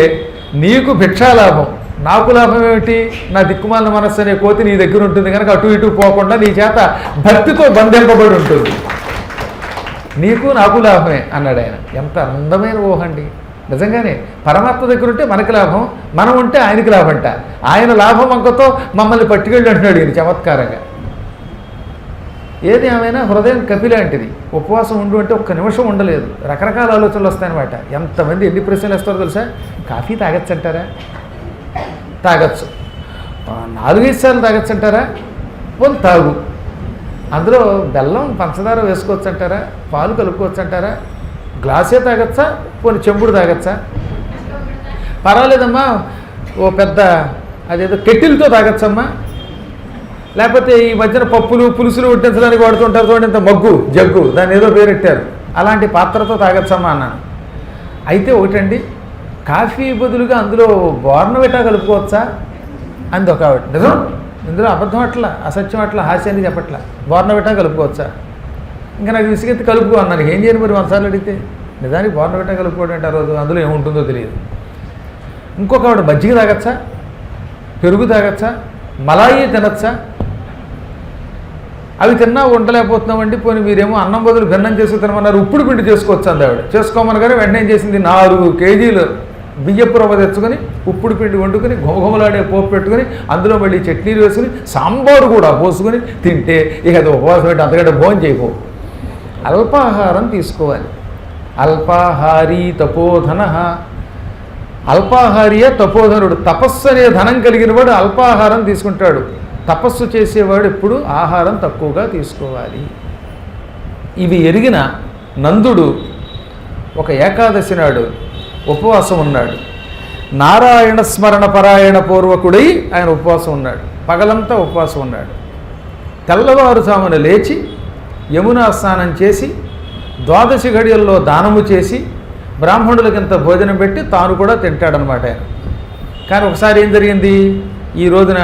నీకు భిక్షాలాభం, నాకు లాభం ఏమిటి? నా దిక్కుమాలిన మనస్సు అనే కోతి నీ దగ్గర ఉంటుంది కనుక అటు ఇటు పోకుండా నీ చేత భక్తితో బంధింపబడి ఉంటుంది. నీకు నాకు లాభమే అన్నాడు ఆయన. ఎంత అందమైన ఊహండి. నిజంగానే పరమాత్మ దగ్గర ఉంటే మనకి లాభం, మనం ఉంటే ఆయనకి లాభంట. ఆయన లాభం అంకతో మమ్మల్ని పట్టుకెళ్ళి అంటున్నాడు ఈయన చమత్కారంగా. ఏది ఏమైనా హృదయం కపిలాంటిది. ఉపవాసం ఉండు అంటే ఒక్క నిమిషం ఉండలేదు, రకరకాల ఆలోచనలు వస్తాయన్నమాట. ఎంతమంది ఎన్ని ప్రశ్నలు వేస్తారో తెలుసా? కాఫీ తాగొచ్చు అంటారా? తాగొచ్చు. 4-5 సార్లు తాగొచ్చు అంటారా? పోనీ తాగు. అందులో బెల్లం పంచదార వేసుకోవచ్చు అంటారా? పాలు కలుపుకోవచ్చు అంటారా? గ్లాసే తాగొచ్చా? పోనీ చెంబుడు తాగొచ్చా? పర్వాలేదమ్మా, ఓ పెద్ద అదేదో కెటిల్తో తాగొచ్చమ్మా. లేకపోతే ఈ మధ్యన పప్పులు పులుసులు ఉట్టించడానికి వాడుతుంటారు చూడండి, ఇంత మగ్గు జగ్గు, దాన్ని ఏదో పేరెట్టారు, అలాంటి పాత్రతో తాగొచ్చమ్మా అన్నాను. అయితే ఒకటండి, కాఫీ బదులుగా అందులో బోర్నవిటా కలుపుకోవచ్చా అంది ఒక ఆవిడ. నిజం, ఇందులో అబద్ధం అట్లా, అసత్యం అట్లా, హాస్యాన్ని చెప్పట్లా. బోర్నవిటా కలుపుకోవచ్చా? ఇంకా నాకు విసిగెత్తి కలుపుకో అన్నాను. ఏం చేయను మరి 100 సార్లు అడిగితే? నిజానికి బోర్నవిటా కలుపుకోవడం అంటే ఆ రోజు అందులో ఏముంటుందో తెలియదు. ఇంకొక ఆవిడ మజ్జిగ తాగచ్చా, పెరుగు తాగచ్చా, మలాయి తినచ్చా? అవి తిన్నా ఉండలేకపోతున్నామండి. పోనీ మీరేమో అన్నం బదులు భిన్నం చేసుకు తినమన్నారు, ఉప్పుడు పిండి చేసుకోవచ్చు అంది ఆవిడ. చేసుకోమనగానే వెంటనే ఏం చేసింది, 4 కేజీలు బియ్యపు రవ్వ తెచ్చుకొని ఉప్పుడు పిండి వండుకొని ఘుమఘుమలాడే పోపు పెట్టుకొని అందులో మళ్ళీ చట్నీలు వేసుకుని సాంబారు కూడా పోసుకొని తింటే ఇక అది ఉపవాసం పెట్టి అంతకంటే భోజనం చేయకో. అల్పాహారం తీసుకోవాలి. అల్పాహారీ తపోధన. అల్పాహారియే తపోధనుడు. తపస్సు అనే ధనం కలిగిన వాడు అల్పాహారం తీసుకుంటాడు. తపస్సు చేసేవాడు ఎప్పుడు ఆహారం తక్కువగా తీసుకోవాలి. ఇవి ఎరిగిన నందుడు ఒక ఏకాదశి నాడు ఉపవాసం ఉన్నాడు. నారాయణ స్మరణ పరాయణ పూర్వకుడై ఆయన ఉపవాసం ఉన్నాడు. పగలంతా ఉపవాసం ఉన్నాడు. తెల్లవారుజామున లేచి యమునా స్నానం చేసి 12 ఘడియల్లో దానము చేసి బ్రాహ్మణులకింత భోజనం పెట్టి తాను కూడా తింటాడనమాట ఆయన. కానీ ఒకసారి ఏం జరిగింది, ఈ రోజున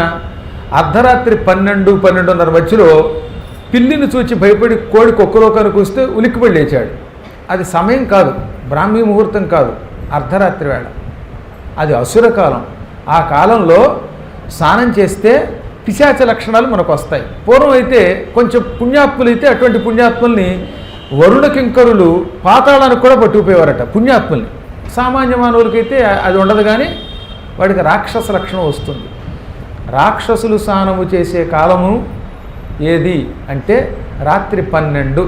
అర్ధరాత్రి 12-12:30 మధ్యలో పిల్లిని చూచి భయపడి కోడి కుక్కలోకానికి వస్తే ఉలిక్కిపడి లేచాడు. అది సమయం కాదు, బ్రాహ్మీ ముహూర్తం కాదు, అర్ధరాత్రి వేళ. అది అసురకాలం. ఆ కాలంలో స్నానం చేస్తే పిశాచ లక్షణాలు మనకు వస్తాయి. పూర్వం అయితే కొంచెం పుణ్యాత్ములైతే అటువంటి పుణ్యాత్ముల్ని వరుణ కింకరులు పాతాళానికి కూడా పట్టుకుపోయేవారట పుణ్యాత్ముల్ని. సామాన్య మానవులకైతే అది ఉండదు, కానీ వాడికి రాక్షస లక్షణం వస్తుంది. రాక్షసులు స్నానము చేసే కాలము ఏది అంటే రాత్రి 12,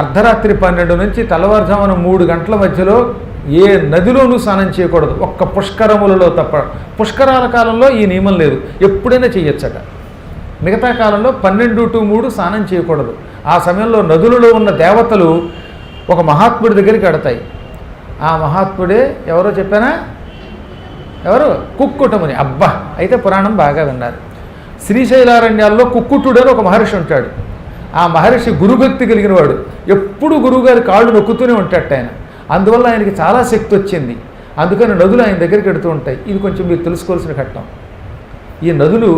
అర్ధరాత్రి 12 నుంచి తెల్లవారుజామున 3 గంటల మధ్యలో ఏ నదిలోనూ స్నానం చేయకూడదు, ఒక్క పుష్కరములలో తప్ప. పుష్కరాల కాలంలో ఈ నియమం లేదు, ఎప్పుడైనా చేయొచ్చట. మిగతా కాలంలో 12 to 3 స్నానం చేయకూడదు. ఆ సమయంలో నదులలో ఉన్న దేవతలు ఒక మహాత్ముడి దగ్గరికి అడతాయి. ఆ మహాత్ముడే ఎవరో చెప్పానా? ఎవరు? కుక్కుటముని. అబ్బా, అయితే పురాణం బాగా విన్నారు. శ్రీశైలారణ్యాల్లో కుక్కుటుడు అని ఒక మహర్షి ఉంటాడు. ఆ మహర్షి గురుభక్తి కలిగిన వాడు. ఎప్పుడు గురువుగారి కాళ్ళు నొక్కుతూనే ఉంటాడు ఆయన. అందువల్ల ఆయనకి చాలా శక్తి వచ్చింది. అందుకని నదులు ఆయన దగ్గరికి వెడుతూ ఉంటాయి. ఇది కొంచెం మీరు తెలుసుకోవాల్సిన ఘట్టం. ఈ నదులు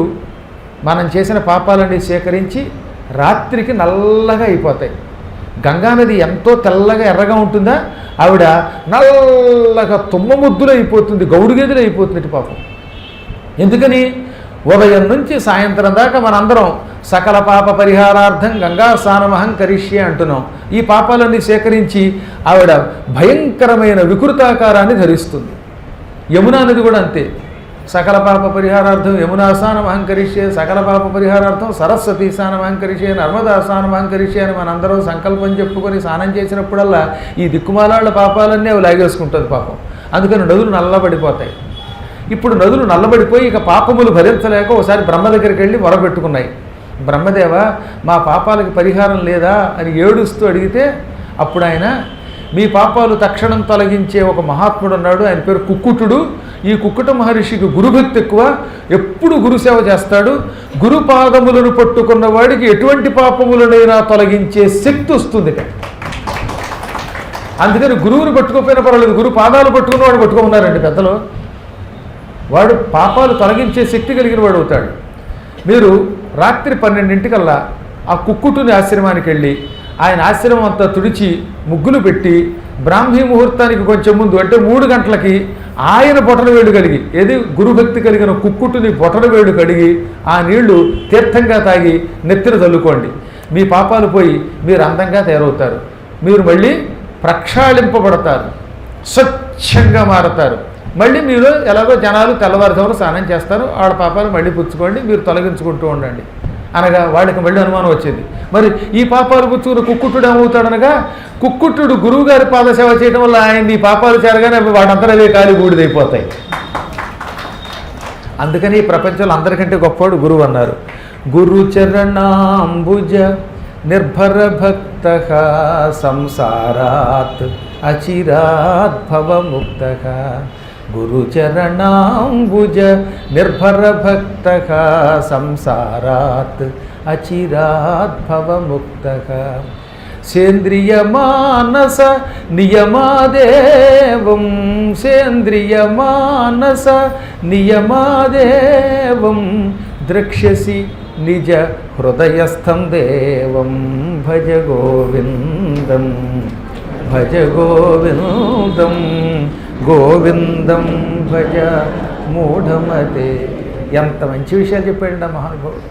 మనం చేసిన పాపాలన్నీ సేకరించి రాత్రికి నల్లగా అయిపోతాయి. గంగానది ఎంతో తెల్లగా ఎర్రగా ఉంటుందా, ఆవిడ నల్లగా తుమ్మముద్దులు అయిపోతుంది, గౌడుగేదులు అయిపోతుంది పాపం. ఎందుకని? ఉదయం నుంచి సాయంత్రం దాకా మనందరం సకల పాప పరిహారార్థం గంగా స్నానమహం కరిష్యే అంటున్నాం. ఈ పాపాలన్నీ సేకరించి ఆవిడ భయంకరమైన వికృతాకారాన్ని ధరిస్తుంది. యమునా నది కూడా అంతే. సకల పాప పరిహారార్థం యమునా స్నానమహం కరిష్యే, సకల పాప పరిహారార్థం సరస్వతి స్నానమహం కరిష్యే, నర్మదా స్నానమహం కరిష్యే అని మనందరం సంకల్పం చెప్పుకొని స్నానం చేసినప్పుడల్లా ఈ దిక్కుమాలాళ్ళ పాపాలన్నీ అవి లాగేసుకుంటుంది పాపం. అందుకని నదులు నల్లబడిపోతాయి. ఇప్పుడు నదులు నల్లబడిపోయి ఇక పాపములు భరించలేక ఒకసారి బ్రహ్మ దగ్గరికి వెళ్ళి మొరపెట్టుకున్నాయి. బ్రహ్మదేవ, మా పాపాలకి పరిహారం లేదా అని ఏడుస్తూ అడిగితే అప్పుడు ఆయన, మీ పాపాలు తక్షణం తొలగించే ఒక మహాత్ముడు ఉన్నాడు, ఆయన పేరు కుక్కుటుడు. ఈ కుక్కుట మహర్షికి గురుభక్తి ఎక్కువ, ఎప్పుడు గురుసేవ చేస్తాడు. గురుపాదములను పట్టుకున్న వాడికి ఎటువంటి పాపములనైనా తొలగించే శక్తి వస్తుంది. అందుకని గురువుని పట్టుకోపోయినా పర్వాలేదు, గురు పాదాలు పట్టుకున్న వాడు పట్టుకోమన్నారండి పెద్దలు. వాడు పాపాలు తొలగించే శక్తి కలిగిన వాడు అవుతాడు. మీరు రాత్రి 12 ఆ కుక్కుటుని ఆశ్రమానికి వెళ్ళి ఆయన ఆశ్రమం అంతా తుడిచి ముగ్గులు పెట్టి బ్రాహ్మీ ముహూర్తానికి కొంచెం ముందు అంటే 3 గంటలకి ఆయన బొటన వేడు కడిగి, ఏది గురుభక్తి కలిగిన కుక్కుటుని బొటన వేడు కడిగి ఆ నీళ్లు తీర్థంగా తాగి నెత్తిన చల్లుకోండి. మీ పాపాలు పోయి మీరు అందంగా తయారవుతారు. మీరు మళ్ళీ ప్రక్షాళింపబడతారు, స్వచ్ఛంగా మారతారు. మళ్ళీ మీరు ఎలాగో జనాలు తెల్లవారుజామున స్నానం చేస్తారు, వాళ్ళ పాపాలు మళ్ళీ పుచ్చుకోండి, మీరు తొలగించుకుంటూ ఉండండి అనగా వాళ్ళకి మళ్ళీ అనుమానం వచ్చింది. మరి ఈ పాపాలు పుచ్చుకున్న కుక్కుట్టుడు ఏమవుతాడనగా, కుక్కుట్టుడు గురువుగారి పాదసేవ చేయడం వల్ల ఆయన ఈ పాపాలు చేరగానే వాటంతా అవే కాలి బూడిదైపోతాయి. అందుకని ఈ ప్రపంచంలో అందరికంటే గొప్పవాడు గురువు అన్నారు. గురు చరణాంబుజ నిర్భర భక్త సంసారాత్ అచిరాత్ భవముక్త. గురు చరణాంబుజ నిర్భర భక్త సంసారాత్ అచిరాత్ భవముక్త. సేంద్రియ మానస నియమాదేవం సేంద్రియ మానస నియమాదేవం ద్రక్ష్యసి నిజ హృదయస్థం దేవం. భజ గోవిందం భజ గోవిందం గోవిందం భజ మూఢమతే. ఎంత మంచి విషయాలు చెప్పాడు ఆ మహానుభావుడు.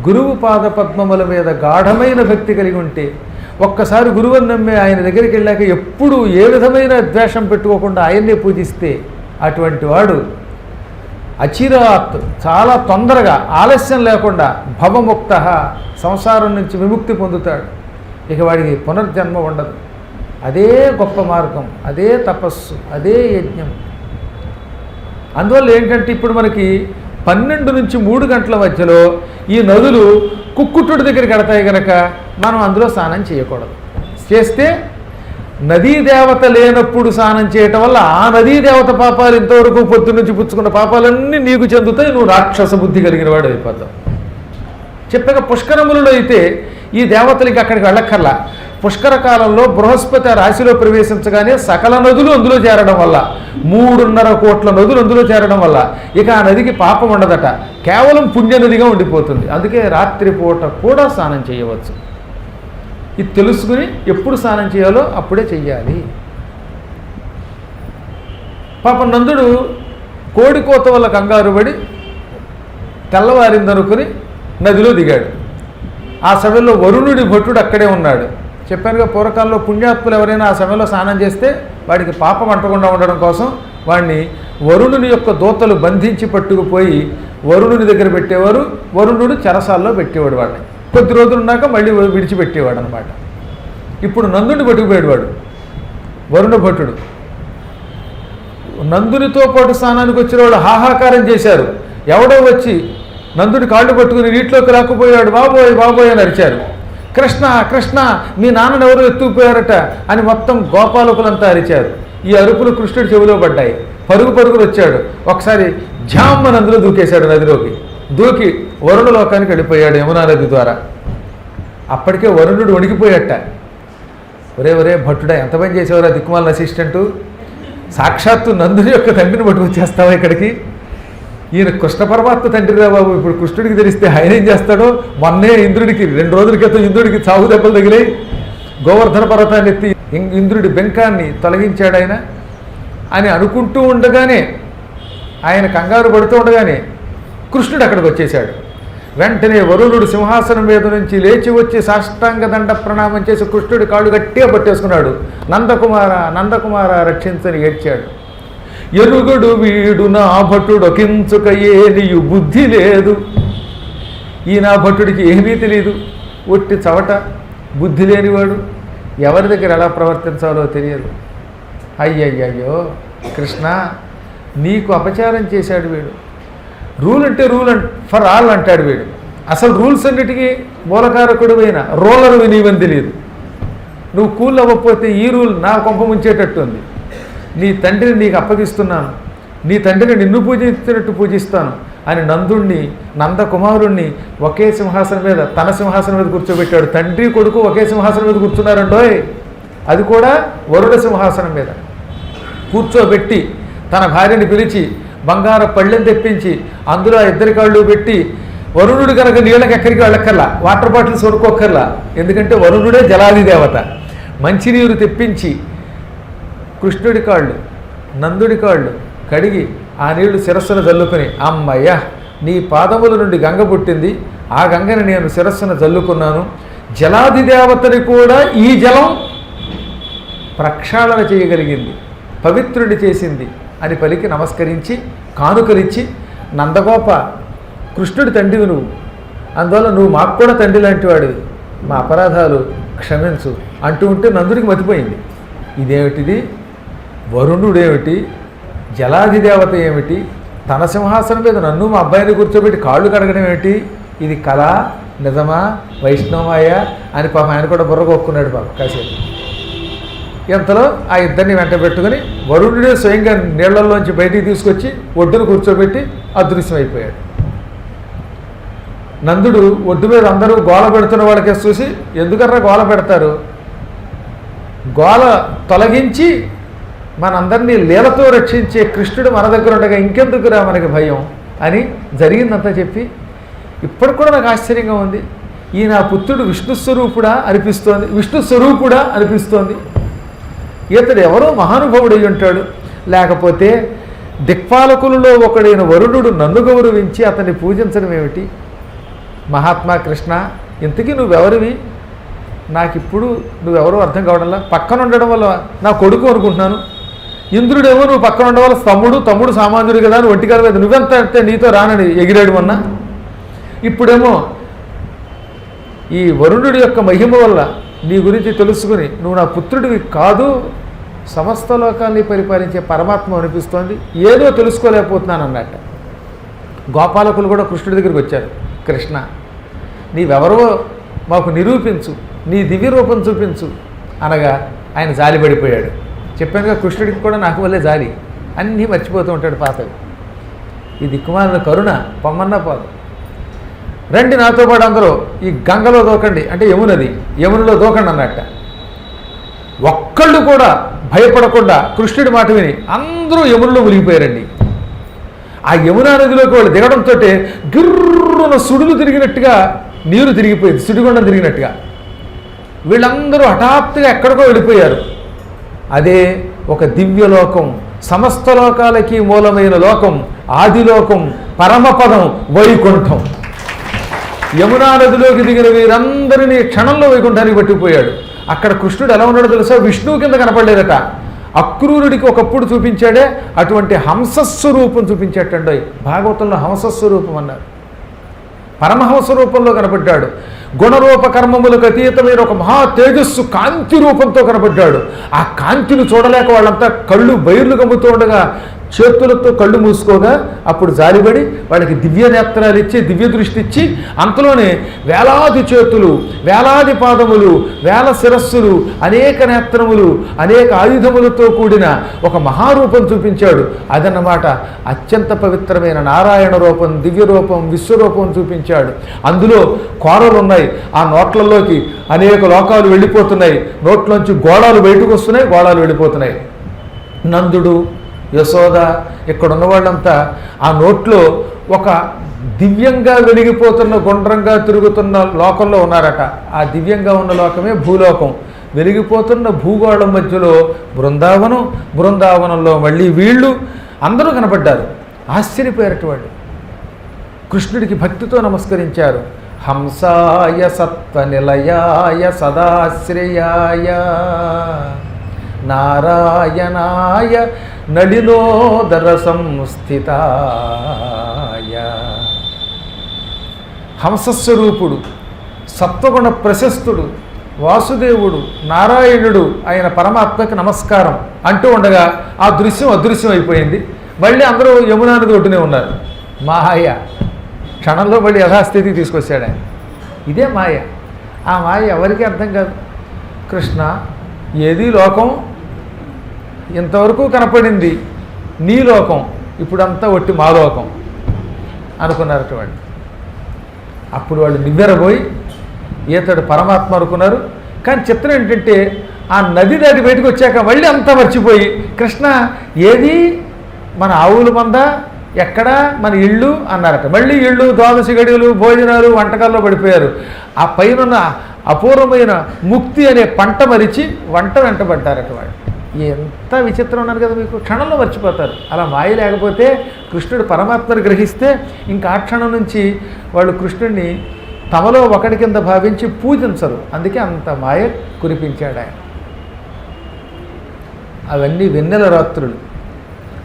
గురువు పాద పద్మముల మీద గాఢమైన భక్తి కలిగి ఉంటే, ఒక్కసారి గురువుని నమ్మి ఆయన దగ్గరికి వెళ్ళాక ఎప్పుడు ఏ విధమైన ద్వేషం పెట్టుకోకుండా ఆయన్నే పూజిస్తే అటువంటి వాడు అచిరాత్ చాలా తొందరగా ఆలస్యం లేకుండా భవముక్త సంసారం నుంచి విముక్తి పొందుతాడు. ఇక వాడికి పునర్జన్మ ఉండదు. అదే గొప్ప మార్గం, అదే తపస్సు, అదే యజ్ఞం. అందువల్ల ఏంటంటే ఇప్పుడు మనకి 12 నుంచి 3 గంటల మధ్యలో ఈ నదులు కుక్కుట్టుడి దగ్గరికి కడతాయి కనుక మనం అందులో స్నానం చేయకూడదు. చేస్తే నదీ దేవత లేనప్పుడు స్నానం చేయటం వల్ల ఆ నదీ దేవత పాపాలు ఇంతవరకు పొద్దు నుంచి పుచ్చుకున్న పాపాలన్నీ నీకు చెందుతాయి, నువ్వు రాక్షస బుద్ధి కలిగిన వాడు అయిపోతావు. చెప్పగా పుష్కరములలో అయితే ఈ దేవతలకి అక్కడికి వెళ్ళక్కర్లా. పుష్కర కాలంలో బృహస్పతి రాశిలో ప్రవేశించగానే సకల నదులు అందులో చేరడం వల్ల 3.5 కోట్ల నదులు అందులో చేరడం వల్ల ఇక ఆ నదికి పాపం ఉండదట, కేవలం పుణ్యనదిగా ఉండిపోతుంది. అందుకే రాత్రిపూట కూడా స్నానం చేయవచ్చు. ఇది తెలుసుకుని ఎప్పుడు స్నానం చేయాలో అప్పుడే చెయ్యాలి. పాపం నందుడు కోడికోత వల్ల కంగారు పడి తెల్లవారిందనుకుని నదిలో దిగాడు. ఆ సమయంలో వరుణుడి భటుడు అక్కడే ఉన్నాడు. చెప్పానుగా పూర్వకాలంలో పుణ్యాత్ములు ఎవరైనా ఆ సమయంలో స్నానం చేస్తే వాడికి పాపం అంటకుండా ఉండడం కోసం వాడిని వరుణుని యొక్క దూతలు బంధించి పట్టుకుపోయి వరుణుని దగ్గర పెట్టేవారు. వరుణుడు చెరసాల్లో పెట్టేవాడు వాడిని. కొద్ది రోజులు ఉన్నాక మళ్ళీ విడిచిపెట్టేవాడు అనమాట. ఇప్పుడు నందుని పట్టుకుపోయాడు వాడు వరుణ భటుడు. నందునితో పాటు స్నానానికి వచ్చిన వాళ్ళు హాహాకారం చేశారు. ఎవడో వచ్చి నందుడి కాళ్ళు పట్టుకుని నీటిలోకి రాకపోయాడు, బాబోయ్ బాబోయ్ అని అరిచారు. కృష్ణ కృష్ణ మీ నాన్నని ఎవరు ఎత్తుకుపోయారట అని మొత్తం గోపాలకులంతా అరిచారు. ఈ అరుపులు కృష్ణుడి చెవిలో పడ్డాయి. పరుగులు వచ్చాడు. ఒకసారి ఝామ్మ నందులో దూకేశాడు నదిలోకి. దూకి వరుణ లోకానికి వెళ్ళిపోయాడు యమునా నది ద్వారా. అప్పటికే వరుణుడు వణికిపోయాట. ఒరే భట్టుడా, ఎంత పని చేసేవారు దిక్కుమాల అసిస్టెంటు, సాక్షాత్తు నందుని యొక్క తండ్రిని పట్టుకొచ్చేస్తావా ఇక్కడికి? ఈయన కృష్ణ పరమాత్మ తండ్రిరా బాబు, ఇప్పుడు కృష్ణుడికి తెలిస్తే ఆయన ఏం చేస్తాడో. మొన్నే ఇంద్రుడికి 2 రోజుల క్రితం ఇంద్రుడికి చావు దెబ్బలు తగిలాయి. గోవర్ధన పర్వతాన్ని ఎత్తి ఇంద్రుడి బెంకాన్ని తొలగించాడు ఆయన అని అనుకుంటూ ఉండగానే, ఆయన కంగారు పడుతూ ఉండగానే కృష్ణుడు అక్కడికి వచ్చేశాడు. వెంటనే వరుణుడు సింహాసనం మీద నుంచి లేచి వచ్చి సాష్టాంగ దండ ప్రణామం చేసి కృష్ణుడి కాళ్ళు గట్టిగా పట్టేసుకున్నాడు. నందకుమార నందకుమార రక్షించని ఏడ్చాడు. ఎరుగుడు వీడు నా భటుడు కించుక ఏనియు బుద్ధి లేదు. ఈ నా భటుడికి ఏమీ తెలియదు, ఒట్టి చవట, బుద్ధి లేనివాడు, ఎవరి దగ్గర ఎలా ప్రవర్తించాలో తెలియదు. అయ్యయ్యో కృష్ణ, నీకు అపచారం చేశాడు వీడు. రూల్ అంటే రూల్ ఫర్ ఆల్ అంటాడు వీడు. అసలు రూల్స్ అన్నిటికీ మూలకారకుడువైన రోలర్వి నీవని తెలియదు. నువ్వు కూల్ అవ్వకపోతే ఈ రూల్ నా కొంప ముంచేటట్టు ఉంది. నీ తండ్రిని నీకు అప్పగిస్తున్నాను, నీ తండ్రిని నిన్ను పూజించినట్టు పూజిస్తాను అని నందుణ్ణి, నందకుమారుణ్ణి ఒకే సింహాసనం మీద, తన సింహాసనం మీద కూర్చోబెట్టాడు. తండ్రి కొడుకు ఒకే సింహాసనం మీద కూర్చున్నారండోయ్, అది కూడా వరుణ సింహాసనం మీద కూర్చోబెట్టి తన భార్యని పిలిచి బంగారు పళ్ళెం తెప్పించి అందులో ఆ ఇద్దరి కాళ్ళు పెట్టి, వరుణుడు కనుక నీళ్ళకి ఎక్కడికి వెళ్ళక్కర్లా, వాటర్ బాటిల్స్ కొనుక్కోక్కర్లా, ఎందుకంటే వరుణుడే జలాది దేవత. మంచినీరు తెప్పించి కృష్ణుడి కాళ్ళు, నందుడి కాళ్ళు కడిగి ఆ నీళ్లు శిరస్సును జల్లుకుని, అమ్మయ్య నీ పాదముల నుండి గంగ పుట్టింది, ఆ గంగని నేను శిరస్సును జల్లుకున్నాను, జలాది దేవతని కూడా ఈ జలం ప్రక్షాళన చేయగలిగింది, పవిత్రుడి చేసింది అని పలికి నమస్కరించి కానుకలిచ్చి, నందగోప కృష్ణుడి తండ్రివి నువ్వు, అందువల్ల నువ్వు మాకు కూడా తండ్రి లాంటి వాడివి, మా అపరాధాలు క్షమించు అంటూ ఉంటే నందుడికి మతిపోయింది. ఇదేమిటిది, వరుణుడేమిటి, జలాది దేవత ఏమిటి, తన సింహాసనం మీద నన్ను మా అబ్బాయిని కూర్చోబెట్టి కాళ్ళు కడగడం ఏమిటి, ఇది కళ నిజమా వైష్ణవమాయ అని పాపం ఆయన కూడా బుర్రగొక్కున్నాడు పాపం కాసేపు. ఇంతలో ఆ ఇద్దరిని వెంట పెట్టుకుని వరుణుడే స్వయంగా నీళ్లలోంచి బయటికి తీసుకొచ్చి ఒడ్డును కూర్చోబెట్టి అదృశ్యమైపోయాడు. నందుడు ఒడ్డు మీద అందరూ గోల పెడుతున్న వాళ్ళకే చూసి, ఎందుకన్నా గోల పెడతారు, గోల తొలగించి మనందరినీ లీలతో రక్షించే కృష్ణుడు మన దగ్గర ఉండగా ఇంకెందుకురా మనకి భయం అని జరిగిందంతా చెప్పి, ఇప్పటికి కూడా నాకు ఆశ్చర్యంగా ఉంది, ఈ నా పుత్రుడు విష్ణుస్వరూపుడా అనిపిస్తోంది, విష్ణుస్వరూపుడా అనిపిస్తోంది, ఇతడు ఎవరో మహానుభావుడై ఉంటాడు, లేకపోతే దిక్పాలకులలో ఒకడైన వరుణుడు నన్ను గౌరవించి అతన్ని పూజించడం ఏమిటి, మహాత్మా కృష్ణ ఇంతకీ నువ్వెవరివి, నాకిప్పుడు నువ్వెవరో అర్థం కావడంలా, పక్కన ఉండడం వల్ల నా కొడుకు అనుకుంటున్నాను, ఇంద్రుడేమో నువ్వు పక్కన ఉండడం వల్ల తమ్ముడు సామాన్యుడు కదా అని ఒంటికాల మీద నువ్వెంత అంటే నీతో రానని ఎగిరాడు మొన్న, ఇప్పుడేమో ఈ వరుణుడి యొక్క మహిమ వల్ల నీ గురించి తెలుసుకుని నువ్వు నా పుత్రుడివి కాదు, సమస్త లోకాన్ని పరిపాలించే పరమాత్మ అనిపిస్తోంది, ఏదో తెలుసుకోలేకపోతున్నాను అన్నట్ట. గోపాలకులు కూడా కృష్ణుడి దగ్గరికి వచ్చారు, కృష్ణ నీవెవరో మాకు నిరూపించు, నీ దివ్య రూపం చూపించు అనగా ఆయన జాలిపడిపోయాడు. చెప్పానుగా కృష్ణుడికి కూడా నాకు వల్లే జాలి, అన్నీ మర్చిపోతూ ఉంటాడు పాతవి. ఈ దిక్కుమాలిన కరుణ పొమ్మన్నా పోదు, రండి నాతో పాటు అందరూ ఈ గంగలో దూకండి అంటే యమునలో దూకండి అన్నట్ట. ఒక్కళ్ళు కూడా భయపడకుండా కృష్ణుడి మాట విని అందరూ యమునలో మునిగిపోయారండి. ఆ యమునా నదిలోకి వాళ్ళు దిగడంతో గిర్రున సుడులు తిరిగినట్టుగా నీరు తిరిగిపోయింది, సుడిగుండం తిరిగినట్టుగా. వీళ్ళందరూ హఠాత్తుగా ఎక్కడికో వెళ్ళిపోయారు. అదే ఒక దివ్యలోకం, సమస్త లోకాలకి మూలమైన లోకం, ఆదిలోకం, పరమపదం వైకుంఠం. యమునా నదిలోకి దిగిన వీరందరినీ క్షణంలో వైకుంఠానికి పట్టిపోయాడు. అక్కడ కృష్ణుడు ఎలా ఉన్నాడో తెలుసా, విష్ణువు కింద కనపడలేదట, అక్రూరుడికి ఒకప్పుడు చూపించాడే అటువంటి హంసస్వరూపం చూపించేటండోయ్. భాగవతంలో హంసస్వరూపం అన్నారు, పరమహంస రూపంలో కనపడ్డాడు. గుణరూప కర్మములకు అతీతమైన ఒక మహా తేజస్సు కాంతి రూపంతో కనపడ్డాడు. ఆ కాంతిని చూడలేక వాళ్ళంతా కళ్ళు బయర్లు కమ్ముతూ ఉండగా చేతులతో కళ్ళు మూసుకోగా అప్పుడు జాలిపడి వాళ్ళకి దివ్య నేత్రాలు ఇచ్చి దివ్య దృష్టి ఇచ్చి అంతలోనే వేలాది చేతులు, వేలాది పాదములు, వేల శిరస్సులు, అనేక నేత్రములు, అనేక ఆయుధములతో కూడిన ఒక మహారూపం చూపించాడు. అదన్నమాట అత్యంత పవిత్రమైన నారాయణ రూపం, దివ్య రూపం, విశ్వరూపం చూపించాడు. అందులో కోరలు ఉన్నాయి, ఆ నోట్లలోకి అనేక లోకాలు వెళ్ళిపోతున్నాయి, నోట్లోంచి గోళాలు బయటకు వస్తున్నాయి, గోళాలు వెళ్ళిపోతున్నాయి. నందుడు, యశోద, ఇక్కడ ఉన్న వాళ్ళంతా ఆ నోట్లో ఒక దివ్యంగా వెలిగిపోతున్న గుండ్రంగా తిరుగుతున్న లోకంలో ఉన్నారట. ఆ దివ్యంగా ఉన్న లోకమే భూలోకం. వెలిగిపోతున్న భూగోళం మధ్యలో బృందావనం, బృందావనంలో మళ్ళీ వీళ్ళు అందరూ కనపడ్డారు. ఆశ్చర్యపోయారట వాళ్ళు. కృష్ణుడికి భక్తితో నమస్కరించారు. హంసాయ సత్వనిలయాయ సదాశ్రయాయ నారాయణాయ నళినోదర సంస్థితాయ. హంసస్వరూపుడు, సత్వగుణ ప్రశస్తుడు, వాసుదేవుడు, నారాయణుడు అయిన పరమాత్మకి నమస్కారం అంటూ ఉండగా ఆ దృశ్యం అదృశ్యం అయిపోయింది. మళ్ళీ అందరూ యమునా నది ఒడ్డునే ఉన్నారు. మాయ క్షణంలో మళ్ళీ యథాస్థితికి తీసుకొచ్చాడు ఆయన. ఇదే మాయ. ఆ మాయ ఎవరికి అర్థం కాదు. కృష్ణ ఏది లోకం ఇంతవరకు కనపడింది నీ లోకం, ఇప్పుడంతా ఒట్టి మా లోకం అనుకున్నారట వాళ్ళు. అప్పుడు వాళ్ళు నివ్వెరబోయి ఈతడు పరమాత్మ అనుకున్నారు. కానీ చిత్రం ఏంటంటే ఆ నది దాటి బయటకు వచ్చాక మళ్ళీ అంతా మర్చిపోయి కృష్ణ ఏది మన ఆవుల మంద, ఎక్కడ మన ఇళ్ళు అన్నారట. మళ్ళీ ఇళ్ళు, ద్వాదశి గడియలు, భోజనాలు, వంటకాల్లో పడిపోయారు. ఆ పైన అపూర్వమైన ముక్తి అనే పంట మరిచి వంట వెంటబడ్డారట వాళ్ళు. ఎంత విచిత్రం ఉన్నారు కదా మీకు. క్షణంలో మర్చిపోతారు. అలా మాయ లేకపోతే కృష్ణుడు పరమాత్మను గ్రహిస్తే ఇంకా ఆ క్షణం నుంచి వాళ్ళు కృష్ణుడిని తమలో ఒకటి కింద భావించి పూజించరు. అందుకే అంత మాయ కురిపించాడు ఆయన. అవన్నీ వెన్నెల రాత్రులు.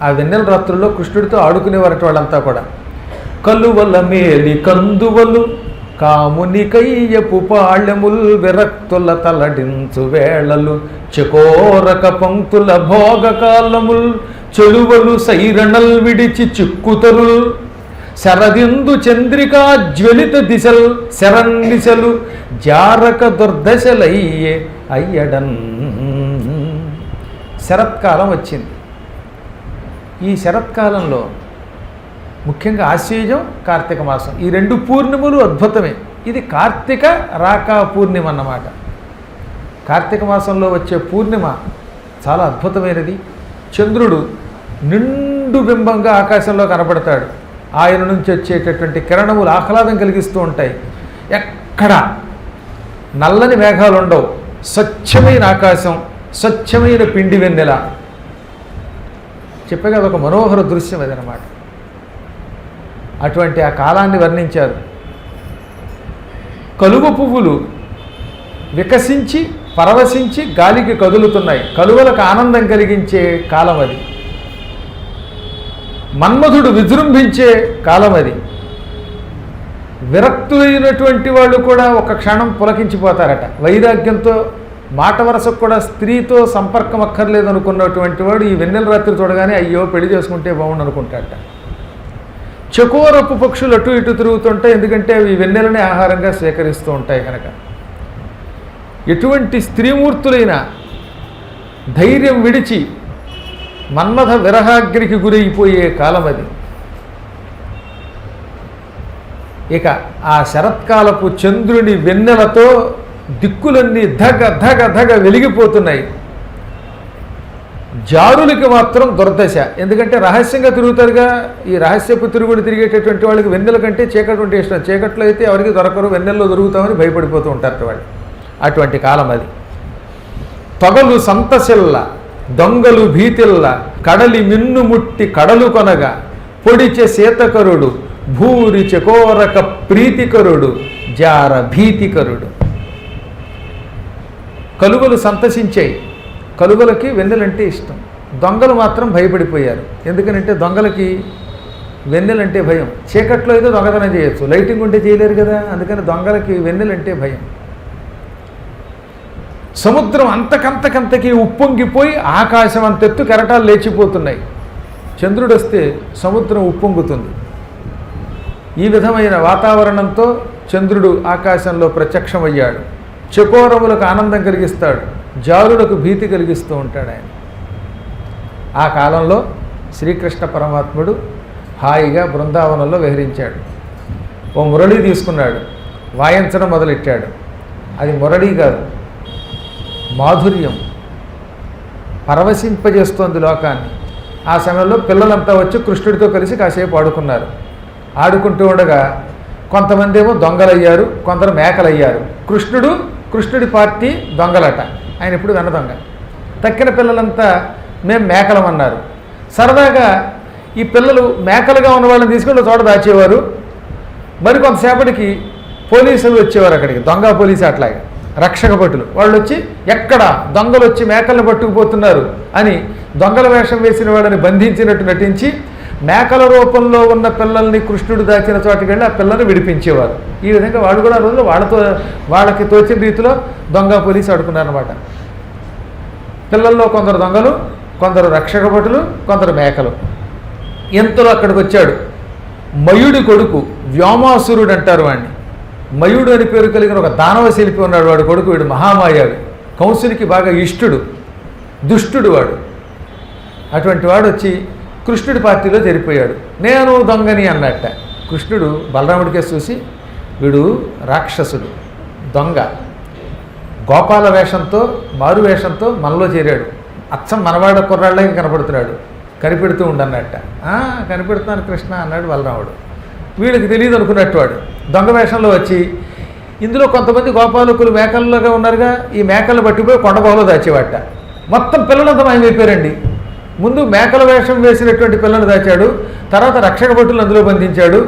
ఆ వెన్నెల రాత్రుల్లో కృష్ణుడితో ఆడుకునేవారట వాళ్ళంతా కూడా. కలువల మేలి కందువలు కాముని కయ్యపు పాళ్యముల్ విరక్తుల తలడించు వేళలు చకోరక పంక్తుల భోగకాలముల్ చెలువలు సైరణల్ విడిచి చిక్కుతరుల్ శరదిందు చంద్రికా జ్వలిత దిశల్ శరన్నిశలు జారక దుర్దశలయ్యే అయ్యడన్. శరత్కాలం వచ్చింది. ఈ శరత్కాలంలో ముఖ్యంగా ఆశ్వయుజం, కార్తీక మాసం, ఈ రెండు పూర్ణిమలు అద్భుతమే. ఇది కార్తీక రాకా పూర్ణిమ అన్నమాట. కార్తీక మాసంలో వచ్చే పూర్ణిమ చాలా అద్భుతమైనది. చంద్రుడు నిండు బింబంగా ఆకాశంలో కనపడతాడు. ఆయన నుంచి వచ్చేటటువంటి కిరణములు ఆహ్లాదం కలిగిస్తూ ఉంటాయి. ఎక్కడ నల్లని మేఘాలు ఉండవు. స్వచ్ఛమైన ఆకాశం, స్వచ్ఛమైన పిండి వెన్నెల. చెప్పే కదా, ఒక మనోహర దృశ్యం అదనమాట. అటువంటి ఆ కాలాన్ని వర్ణించారు. కలువ పువ్వులు వికసించి పరవశించి గాలికి కదులుతున్నాయి. కలువలకు ఆనందం కలిగించే కాలం అది. మన్మధుడు విజృంభించే కాలం అది. విరక్తులైనటువంటి వాళ్ళు కూడా ఒక క్షణం పులకించిపోతారట. వైరాగ్యంతో మాట వరసకు కూడా స్త్రీతో సంపర్కం అక్కర్లేదు అనుకున్నటువంటి వాడు ఈ వెన్నెల రాత్రి చూడగానే అయ్యో పెళ్లి చేసుకుంటే బాగుండు అనుకుంటాడట. చకోరపు పక్షులు అటు ఇటు తిరుగుతుంటాయి. ఎందుకంటే అవి వెన్నెలని ఆహారంగా స్వీకరిస్తూ ఉంటాయి కనుక. ఎటువంటి స్త్రీమూర్తులైన ధైర్యం విడిచి మన్మథ విరహాగ్రికి గురైపోయే కాలం అది. ఇక ఆ శరత్కాలపు చంద్రుని వెన్నెలతో దిక్కులన్నీ ధగ ధగ ధగ వెలిగిపోతున్నాయి. జారులకి మాత్రం దుర్దశ. ఎందుకంటే రహస్యంగా తిరుగుతారుగా. ఈ రహస్యపు తిరుగుడు తిరిగేటటువంటి వాళ్ళకి వెన్నెల కంటే చీకటి ఉంటే ఇష్టం. చీకట్లో అయితే ఎవరికి దొరకరు, వెన్నెల్లో దొరుకుతామని భయపడిపోతూ ఉంటారు వాళ్ళు. అటువంటి కాలం అది. తొగలు సంతసిల్ల దొంగలు భీతిల్ల కడలి మిన్ను ముట్టి కడలు కొనగా పొడిచె శీతకరుడు భూరి చకోరక ప్రీతికరుడు జార భీతికరుడు. కలువలు సంతసించాయి. కలువలకి వెన్నెలంటే ఇష్టం. దొంగలు మాత్రం భయపడిపోయారు. ఎందుకనంటే దొంగలకి వెన్నెలంటే భయం. చీకట్లో అయితే దొంగతనం చేయొచ్చు, లైటింగ్ ఉంటే చేయలేరు కదా. అందుకని దొంగలకి వెన్నెలంటే భయం. సముద్రం అంతకంతకంతకి ఉప్పొంగిపోయి ఆకాశం అంతెత్తు కెరటాలు లేచిపోతున్నాయి. చంద్రుడు వస్తే సముద్రం ఉప్పొంగుతుంది. ఈ విధమైన వాతావరణంతో చంద్రుడు ఆకాశంలో ప్రత్యక్షమయ్యాడు. చకోరములకు ఆనందం కలిగిస్తాడు, జారులకు భీతి కలిగిస్తూ ఉంటాడు ఆయన. ఆ కాలంలో శ్రీకృష్ణ పరమాత్ముడు హాయిగా బృందావనంలో విహరించాడు. ఓ మురళి తీసుకున్నాడు, వాయించడం మొదలెట్టాడు. అది మురళి కాదు, మాధుర్యం పరవశింపజేస్తోంది లోకాన్ని. ఆ సమయంలో పిల్లలంతా వచ్చి కృష్ణుడితో కలిసి కాసేపు ఆడుకున్నారు. ఆడుకుంటూ ఉండగా కొంతమంది ఏమో దొంగలయ్యారు, కొందరు మేకలయ్యారు. కృష్ణుడి పార్టీ దొంగలట. ఆయన ఎప్పుడు వెన్న దొంగ. తక్కిన పిల్లలంతా మేము మేకలమన్నారు. సరదాగా ఈ పిల్లలు మేకలుగా ఉన్న వాళ్ళని తీసుకెళ్ళి చోట దాచేవారు. మరి కొంతసేపటికి పోలీసులు వచ్చేవారు అక్కడికి, దొంగ పోలీసు అట్లాగే రక్షక భటులు. వాళ్ళు వచ్చి ఎక్కడ దొంగలు వచ్చి మేకలను పట్టుకుపోతున్నారు అని దొంగల వేషం వేసిన వాళ్ళని బంధించినట్టు నటించి మేకల రూపంలో ఉన్న పిల్లల్ని కృష్ణుడు దాచిన చోటుకి వెళ్ళి ఆ పిల్లల్ని విడిపించేవారు. ఈ విధంగా వాళ్ళు కూడా ఆ రోజుల్లో వాళ్ళకి తోచిన రీతిలో దొంగ పోలీసు ఆడుకున్నారన్నమాట. పిల్లల్లో కొందరు దొంగలు, కొందరు రక్షక భటులు, కొందరు మేకలు. ఇంతలో అక్కడికి వచ్చాడు మయుడి కొడుకు వ్యోమాసురుడు అంటారు వాడిని. మయుడు అని పేరు కలిగిన ఒక దానవ శిల్పి ఉన్నాడు. వాడు కొడుకు వీడు మహామాయావి, కంసునికి బాగా ఇష్టుడు, దుష్టుడు వాడు. అటువంటి వాడు వచ్చి కృష్ణుడి పార్టీలో చేరిపోయాడు. నేను దొంగని అన్నట్ట. కృష్ణుడు బలరాముడికే చూసి వీడు రాక్షసుడు, దొంగ, గోపాల వేషంతో మారు వేషంతో మనలో చేరాడు, అచ్చం మనవాడ కుర్రాళ్ళకి కనపడుతున్నాడు, కనిపెడుతూ ఉండన్నట్ట. కనిపెడుతున్నాను కృష్ణ అన్నాడు బలరాముడు. వీడికి తెలియదు అనుకున్నట్టు వాడు దొంగ వేషంలో వచ్చి, ఇందులో కొంతమంది గోపాలకులు మేకల్లోగా ఉన్నారుగా, ఈ మేకలు పట్టిపోయి కొండగోలో దాచేవాట. మొత్తం పిల్లలంతా మాయమైపోయారండి. ముందు మేకల వేషం వేసినటువంటి పిల్లలు దాచాడు, తర్వాత రక్షక భటులు అందులో బంధించాడు.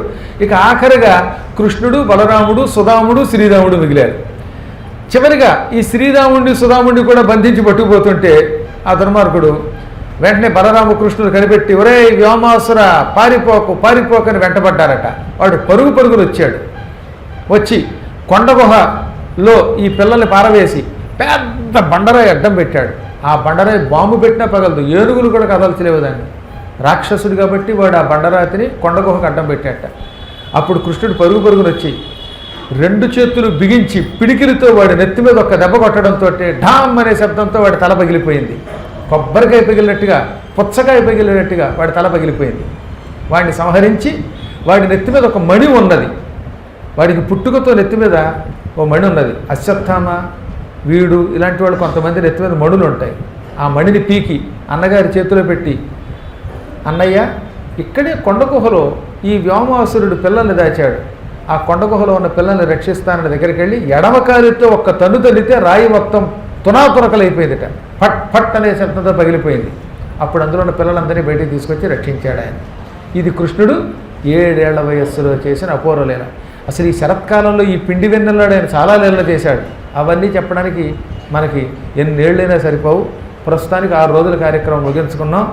ఇక ఆఖరిగా కృష్ణుడు, బలరాముడు, సుధాముడు, శ్రీరాముడు మిగిలారు. చివరిగా ఈ శ్రీరాముడిని సుధాముడిని కూడా బంధించి పట్టుకుపోతుంటే ఆ దుర్మార్గుడు వెంటనే బలరామకృష్ణుడు కనిపెట్టి, ఒరే వ్యోమాసుర పారిపోకు పారిపోకని వెంటబడ్డారట. వాడు పరుగులు వచ్చాడు. వచ్చి కొండగుహలో ఈ పిల్లల్ని పారవేసి పెద్ద బండరాయి అడ్డం పెట్టాడు. ఆ బండరాయి బాంబు పెట్టినా పగలదు, ఏనుగులు కూడా కదల్చలేవు దాన్ని. రాక్షసుడు కాబట్టి వాడు ఆ బండరాతిని కొండగుహకు అడ్డం పెట్టాట. అప్పుడు కృష్ణుడు పరుగును వచ్చి 2 చేతులు బిగించి పిడికిలితో వాడి నెత్తి మీద ఒక్క దెబ్బ కొట్టడంతో ఢామ్ అనే శబ్దంతో వాడి తల పగిలిపోయింది. కొబ్బరికాయ పగిలినట్టుగా, పుచ్చకాయ పగిలినట్టుగా వాడి తల పగిలిపోయింది. వాడిని సంహరించి వాడి నెత్తి మీద ఒక మణి ఉన్నది. వాడికి పుట్టుకతో నెత్తి మీద ఓ మణి ఉన్నది. అశ్వత్థామ, వీడు ఇలాంటి వాళ్ళు కొంతమంది నెత్తి మీద మణులు ఉంటాయి. ఆ మణిని పీకి అన్నగారి చేతిలో పెట్టి, అన్నయ్య ఇక్కడే కొండగుహలో ఈ వ్యోమాసురుడు పిల్లల్ని దాచాడు, ఆ కొండగుహలో ఉన్న పిల్లల్ని రక్షిస్తానని దగ్గరికి వెళ్ళి ఎడమకాలితో ఒక్క తన్ను తల్లితే రాయి మొత్తం తునాతునకలైపోయిందిట. ఫట్ ఫట్ అనే శబ్దంతో పగిలిపోయింది. అప్పుడు అందులో ఉన్న పిల్లలందరినీ బయటికి తీసుకొచ్చి రక్షించాడు ఆయన. ఇది కృష్ణుడు 7 ఏళ్ల వయస్సులో చేసిన అపూర్వ లీల. అసలు ఈ శరత్కాలంలో ఈ పిండి వెన్నెల్లాడు ఆయన చాలా లీలలు చేశాడు. అవన్నీ చెప్పడానికి మనకి ఎన్నేళ్ళైనా సరిపోవు. ప్రస్తుతానికి 6 రోజుల కార్యక్రమం ముగించుకున్నాం.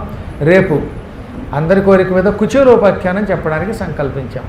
రేపు అందరి కోరిక మీద కుచేలోపాఖ్యానం చెప్పడానికి సంకల్పించాం.